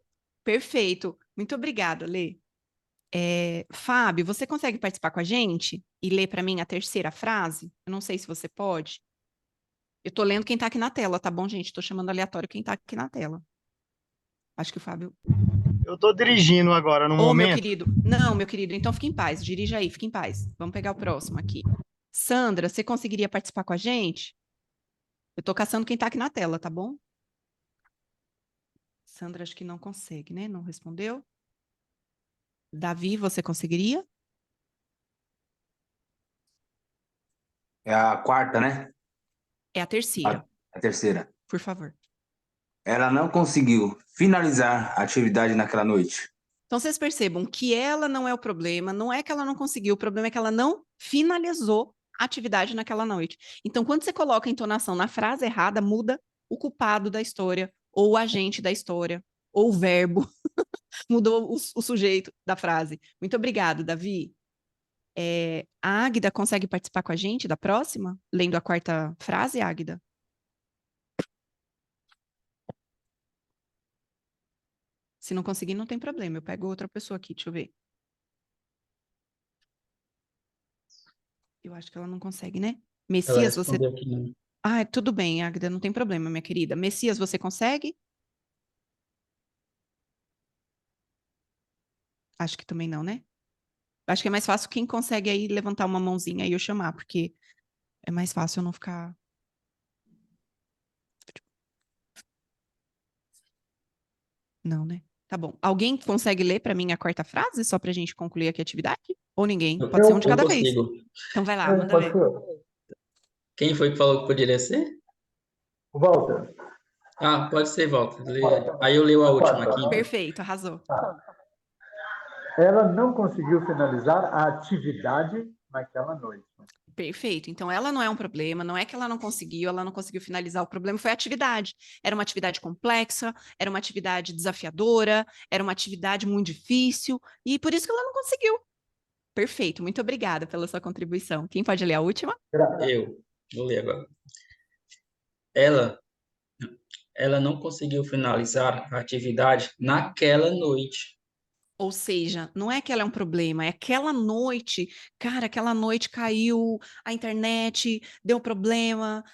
Perfeito. Muito obrigada, Lê. Fábio, você consegue participar com a gente e ler para mim a terceira frase? Eu não sei se você pode. Eu tô lendo quem tá aqui na tela, tá bom, gente? Tô chamando aleatório quem tá aqui na tela. Acho que o Fábio. Eu tô dirigindo agora no Ô, meu momento. querido. Não, meu querido, então fique em paz. Dirija aí, fique em paz. Vamos pegar o próximo aqui. Sandra, você conseguiria participar com a gente? Eu tô caçando quem tá aqui na tela, tá bom? Sandra, acho que não consegue, né? Não respondeu. Davi, você conseguiria? É a quarta, né? É a terceira, A terceira. por favor. Ela não conseguiu finalizar a atividade naquela noite. Então, vocês percebam que ela não é o problema, não é que ela não conseguiu, o problema é que ela não finalizou a atividade naquela noite. Então, quando você coloca a entonação na frase errada, muda o culpado da história, ou o agente da história, ou o verbo, mudou o sujeito da frase. Muito obrigado, Davi. A Águida consegue participar com a gente da próxima? Lendo a quarta frase, Águida? Se não conseguir, não tem problema. Eu pego outra pessoa aqui, deixa eu ver. Eu acho que ela não consegue, né? Ela Messias, você... respondeu que não. Ah, tudo bem, Águida, não tem problema, minha querida. Messias, você consegue? Acho que também não, né? Acho que é mais fácil quem consegue aí levantar uma mãozinha e eu chamar, porque é mais fácil eu não ficar. Não, né? Tá bom. Alguém consegue ler para mim a quarta frase, só para a gente concluir aqui a atividade? Ou ninguém? Pode ser um de Eu Eu cada vez. consigo. Então vai lá, manda pode ver. ser. Quem foi que falou que poderia ser? Walter, Ah, pode ser, Walter. Aí eu leio a última, a quinta. Perfeito, arrasou. ela não conseguiu finalizar a atividade naquela noite. Perfeito. Então, ela não é um problema, não é que ela não conseguiu finalizar. O problema foi a atividade. Era uma atividade complexa, era uma atividade desafiadora, era uma atividade muito difícil, e por isso que ela não conseguiu. Perfeito. Muito obrigada pela sua contribuição. Quem pode ler a última? Eu vou ler agora. Ela, ela não conseguiu finalizar a atividade naquela noite. Ou seja, não é que ela é um problema, é aquela noite, cara, aquela noite caiu a internet, deu problema,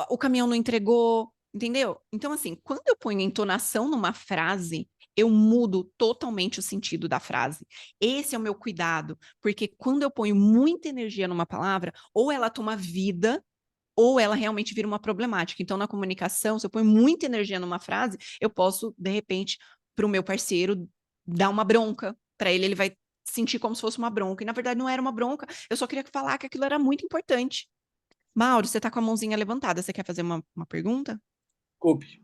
o caminhão não entregou, entendeu? Então, assim, quando eu ponho entonação numa frase, eu mudo totalmente o sentido da frase. Esse é o meu cuidado, porque quando eu ponho muita energia numa palavra, ou ela toma vida, ou ela realmente vira uma problemática. Então, na comunicação, se eu ponho muita energia numa frase, eu posso, de repente, para o meu parceiro dar uma bronca. Para ele, ele vai sentir como se fosse uma bronca. E, na verdade, não era uma bronca. Eu só queria falar que aquilo era muito importante. Mauro, você está com a mãozinha levantada. Você quer fazer uma pergunta? Desculpe.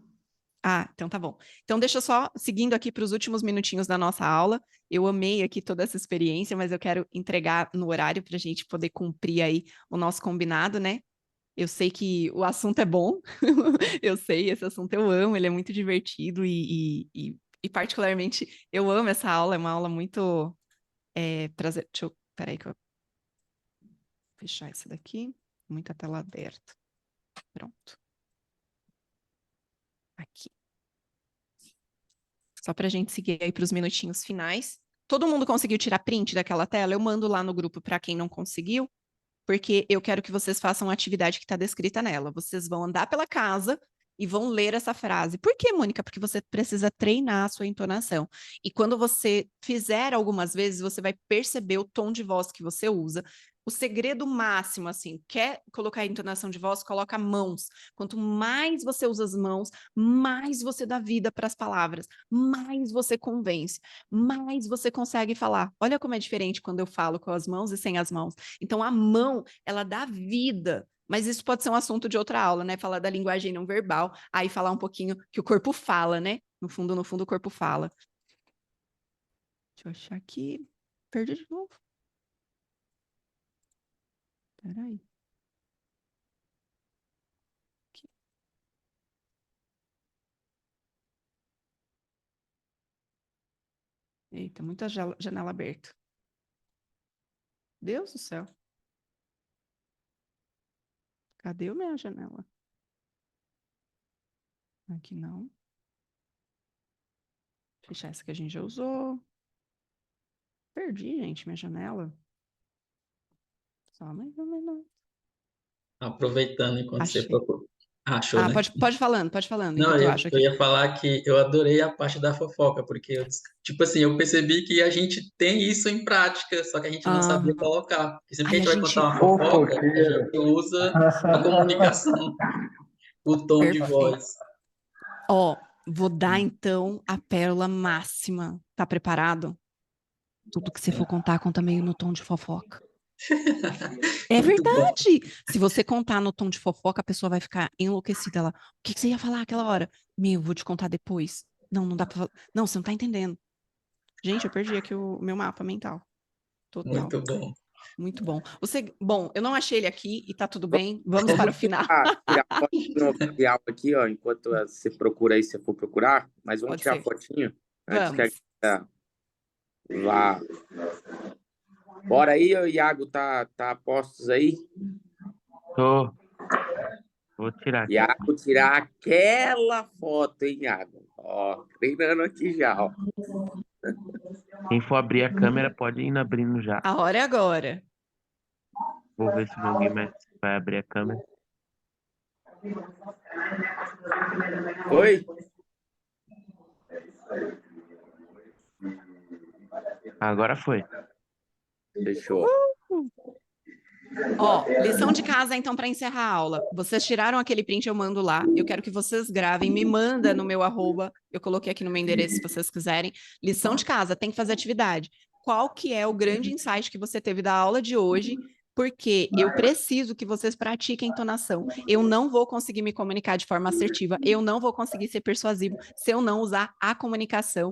Ah, então tá bom. Então, deixa eu só, seguindo aqui para os últimos minutinhos da nossa aula. Eu amei aqui toda essa experiência, mas eu quero entregar no horário para a gente poder cumprir aí o nosso combinado, né? Eu sei que o assunto é bom, eu sei, esse assunto eu amo, ele é muito divertido e particularmente eu amo essa aula, é uma aula muito prazer. Peraí que eu vou fechar isso daqui, muita tela aberta. Pronto. Aqui. Só para a gente seguir aí para os minutinhos finais. Todo mundo conseguiu tirar print daquela tela? Eu mando lá no grupo para quem não conseguiu, porque eu quero que vocês façam a atividade que está descrita nela. Vocês vão andar pela casa e vão ler essa frase. Por quê, Mônica? Porque você precisa treinar a sua entonação. E quando você fizer algumas vezes, você vai perceber o tom de voz que você usa. O segredo máximo, assim, quer colocar a entonação de voz, coloca mãos. Quanto mais você usa as mãos, mais você dá vida para as palavras, mais você convence, mais você consegue falar. Olha como é diferente quando eu falo com as mãos e sem as mãos. Então, a mão, ela dá vida. Mas isso pode ser um assunto de outra aula, né? Falar da linguagem não verbal, aí falar um pouquinho que o corpo fala, né? No fundo, o corpo fala. Deixa eu achar aqui. Perdi de novo. Peraí. Aqui. Eita, muita janela aberta. Deus do céu. Cadê a minha janela? Aqui não. Fechar essa que a gente já usou. Perdi, gente, minha janela. Só mais ou menos. Aproveitando enquanto você Achei. procura. Achou, Ah, né? pode falando, Não, enquanto eu eu, acho eu aqui. ia falar que eu adorei a parte da fofoca, porque tipo assim, eu percebi que a gente tem isso em prática, só que a gente não sabia Aham. colocar. Porque sempre que Ai, a a gente vai contar gente. uma fofoca, a Fofoqueira. gente usa a comunicação, o tom de Perfeito. voz. Ó, vou dar então a pérola máxima. Tá preparado? Tudo que você for contar, conta meio no tom de fofoca. É Muito bom. verdade! Se você contar no tom de fofoca, a pessoa vai ficar enlouquecida lá. O que você ia falar aquela hora? Meu, vou te contar depois. Não, não dá pra falar. Não, você não tá entendendo. Gente, eu perdi aqui o meu mapa mental. Total. Muito bom. Muito bom. Bom, eu não achei ele aqui e tá tudo bem. Vamos para o final. Tirar fotinho oficial aqui, ó, enquanto você procura aí, se for procurar, mas vamos Pode tirar ser. fotinho antes que a Vamos. galera vá. Bora aí, ô Iago, tá a postos aí? Tô. Vou tirar aqui. Iago, tirar aquela foto, hein, Iago? Ó, treinando aqui já, ó. Quem for abrir a câmera pode ir abrindo já. A hora é agora. Vou ver se ninguém mais vai abrir a câmera. Oi? Agora foi. Fechou. Ó, lição de casa, então, para encerrar a aula. Vocês tiraram aquele print, eu mando lá. Eu quero que vocês gravem, me manda no meu @. Eu coloquei aqui no meu endereço, se vocês quiserem. Lição de casa, tem que fazer atividade. Qual que é o grande insight que você teve da aula de hoje? Porque eu preciso que vocês pratiquem entonação. Eu não vou conseguir me comunicar de forma assertiva. Eu não vou conseguir ser persuasivo se eu não usar a comunicação,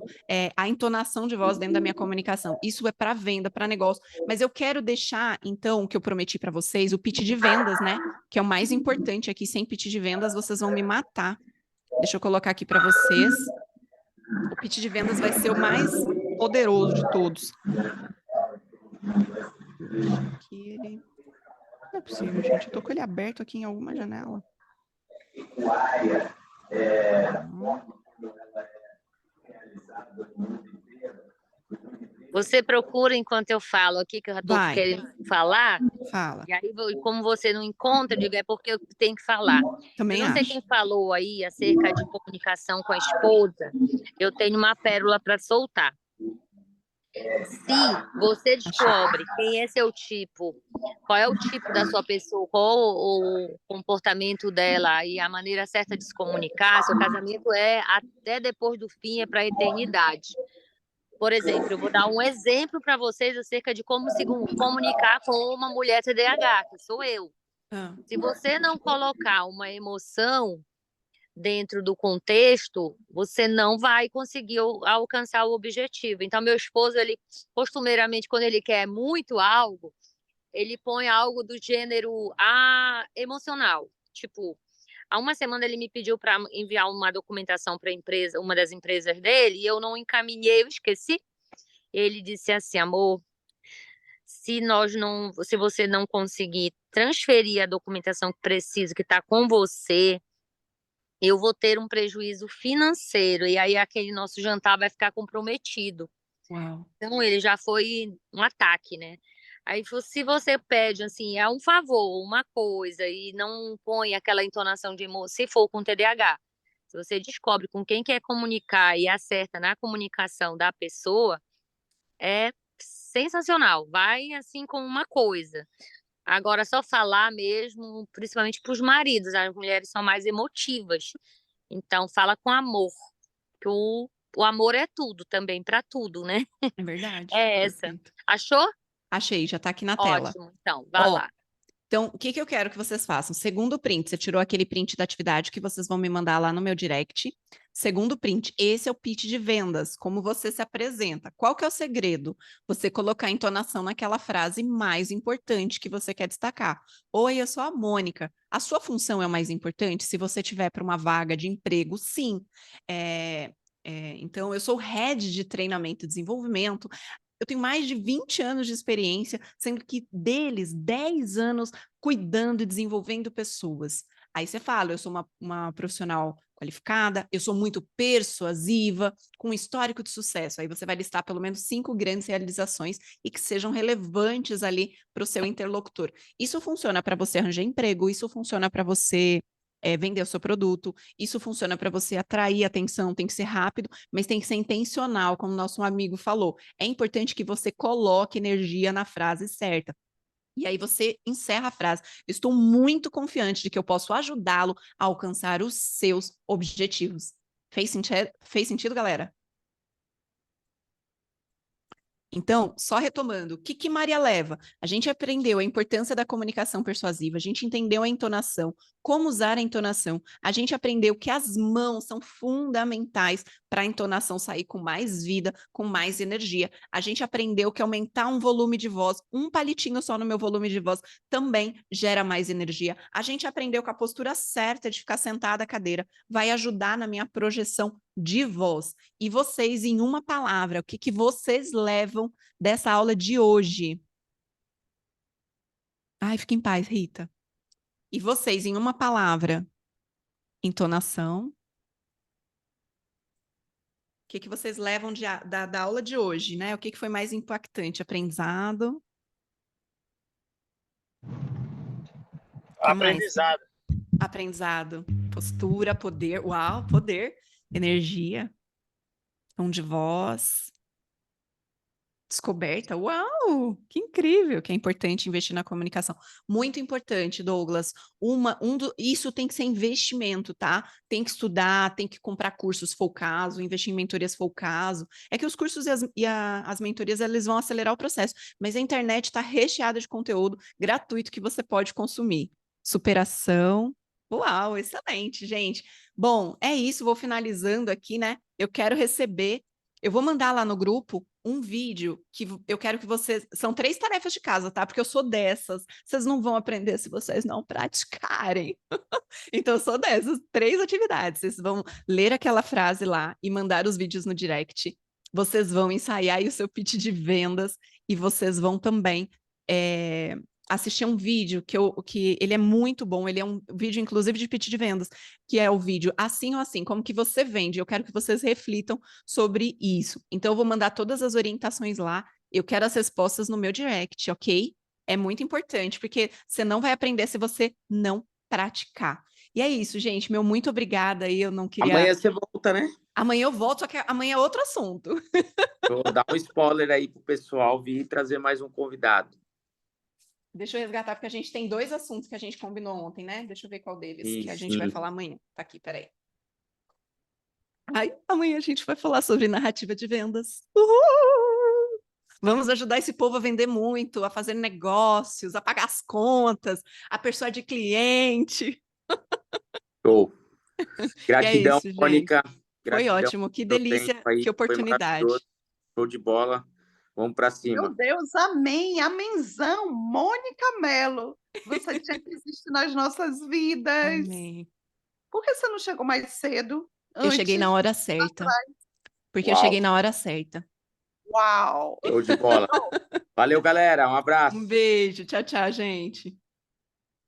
a entonação de voz dentro da minha comunicação. Isso é para venda, para negócio. Mas eu quero deixar, então, o que eu prometi para vocês, o pitch de vendas, né? Que é o mais importante aqui. Sem pitch de vendas, vocês vão me matar. Deixa eu colocar aqui para vocês. O pitch de vendas vai ser o mais poderoso de todos. Aqui ele... Não é possível, gente. Eu tô com ele aberto aqui em alguma janela. Você procura enquanto eu falo aqui, que eu já estou Vai. querendo falar. Fala. E aí, como você não encontra, digo, é porque eu tenho que falar. Também Eu não sei acho. quem falou aí acerca de comunicação com a esposa. Eu tenho uma pérola para soltar. Se você descobre quem é seu tipo, qual é o tipo da sua pessoa, qual o comportamento dela e a maneira certa de se comunicar, seu casamento é até depois do fim, é para a eternidade. Por exemplo, eu vou dar um exemplo para vocês acerca de como se comunicar com uma mulher TDAH, que sou eu. Se você não colocar uma emoção dentro do contexto, você não vai conseguir alcançar o objetivo. Então, meu esposo, ele costumeiramente, quando ele quer muito algo, ele põe algo do gênero emocional. Tipo, há uma semana ele me pediu para enviar uma documentação para a empresa, uma das empresas dele, e eu não encaminhei, eu esqueci. Ele disse assim, amor, se você não conseguir transferir a documentação que precisa, que está com você, eu vou ter um prejuízo financeiro, e aí aquele nosso jantar vai ficar comprometido. Uau. Então, ele já foi um ataque, né? Aí, se você pede, assim, é um favor, uma coisa, e não põe aquela entonação de emoção, se for com TDAH, se você descobre com quem quer comunicar e acerta na comunicação da pessoa, é sensacional. Vai, assim, com uma coisa. Agora, só falar mesmo, principalmente para os maridos, as mulheres são mais emotivas. Então, fala com amor, que o amor é tudo também, para tudo, né? É verdade. É essa. Perfeito. Achou? Achei, já tá aqui na tela. Ótimo, então, vai lá. Então, o que eu quero que vocês façam? Segundo print, você tirou aquele print da atividade que vocês vão me mandar lá no meu direct. Segundo print, esse é o pitch de vendas, como você se apresenta. Qual que é o segredo? Você colocar a entonação naquela frase mais importante que você quer destacar. Oi, eu sou a Mônica. A sua função é o mais importante? Se você tiver para uma vaga de emprego, sim. Então, eu sou head de treinamento e desenvolvimento. Eu tenho mais de 20 anos de experiência, sendo que deles 10 anos cuidando e desenvolvendo pessoas. Aí você fala, eu sou uma profissional qualificada, eu sou muito persuasiva, com histórico de sucesso. Aí você vai listar pelo menos 5 grandes realizações e que sejam relevantes ali para o seu interlocutor. Isso funciona para você arranjar emprego, isso funciona para você vender o seu produto, isso funciona para você atrair atenção, tem que ser rápido, mas tem que ser intencional, como nosso amigo falou. É importante que você coloque energia na frase certa. E aí você encerra a frase. Estou muito confiante de que eu posso ajudá-lo a alcançar os seus objetivos. Fez sentido, galera? Então, só retomando, o que Maria leva? A gente aprendeu a importância da comunicação persuasiva, a gente entendeu a entonação, como usar a entonação, a gente aprendeu que as mãos são fundamentais para a entonação sair com mais vida, com mais energia. A gente aprendeu que aumentar um volume de voz, um palitinho só no meu volume de voz, também gera mais energia. A gente aprendeu que a postura certa de ficar sentada à cadeira vai ajudar na minha projeção de voz. E vocês, em uma palavra, o que vocês levam dessa aula de hoje? Ai, fica em paz, Rita. E vocês, em uma palavra? Entonação. O que vocês levam da aula de hoje, né? O que foi mais impactante? Aprendizado? Aprendizado. aprendizado, postura, poder, uau, poder, energia, tom de voz, descoberta, uau, que incrível, que é importante investir na comunicação. Muito importante, Douglas. Isso tem que ser investimento, tá? Tem que estudar, tem que comprar cursos se for o caso, investir em mentorias se for o caso. É que os cursos as mentorias, eles vão acelerar o processo, mas a internet está recheada de conteúdo gratuito que você pode consumir. Superação. Uau, excelente, gente. Bom, é isso, vou finalizando aqui, né? Eu vou mandar lá no grupo um vídeo que eu quero que vocês. São 3 tarefas de casa, tá? Porque eu sou dessas. Vocês não vão aprender se vocês não praticarem. Então, eu sou dessas. 3 atividades. Vocês vão ler aquela frase lá e mandar os vídeos no direct. Vocês vão ensaiar aí o seu pitch de vendas e vocês vão também assistir um vídeo que ele é muito bom. Ele é um vídeo, inclusive, de pitch de vendas, que é o vídeo assim ou assim, como que você vende. Eu quero que vocês reflitam sobre isso. Então, eu vou mandar todas as orientações lá. Eu quero as respostas no meu direct, ok? É muito importante, porque você não vai aprender se você não praticar. E é isso, gente. Meu muito obrigada aí. Eu não queria. Amanhã você volta, né? Amanhã eu volto, só que amanhã é outro assunto. Vou dar um spoiler aí pro pessoal vir e trazer mais um convidado. Deixa eu resgatar, porque a gente tem 2 assuntos que a gente combinou ontem, né? Deixa eu ver qual deles que a gente Isso. vai falar amanhã. Tá aqui, peraí. Ai, amanhã a gente vai falar sobre narrativa de vendas. Uhul! Vamos ajudar esse povo a vender muito, a fazer negócios, a pagar as contas, a persuadir cliente. Show. E Gratidão, isso, gente. Mônica. Foi Gratidão ótimo, que pelo delícia, tempo aí, que foi oportunidade. maravilhoso. Show de bola. Vamos para cima. Meu Deus, amém, amenzão, Mônica Mello. Você tinha que existir nas nossas vidas. Amém. Por que você não chegou mais cedo? Eu cheguei na Antes? hora certa. Porque eu Uau. cheguei na hora certa. Uau! Show de bola. Valeu, galera. Um abraço. Um beijo. Tchau, tchau, gente.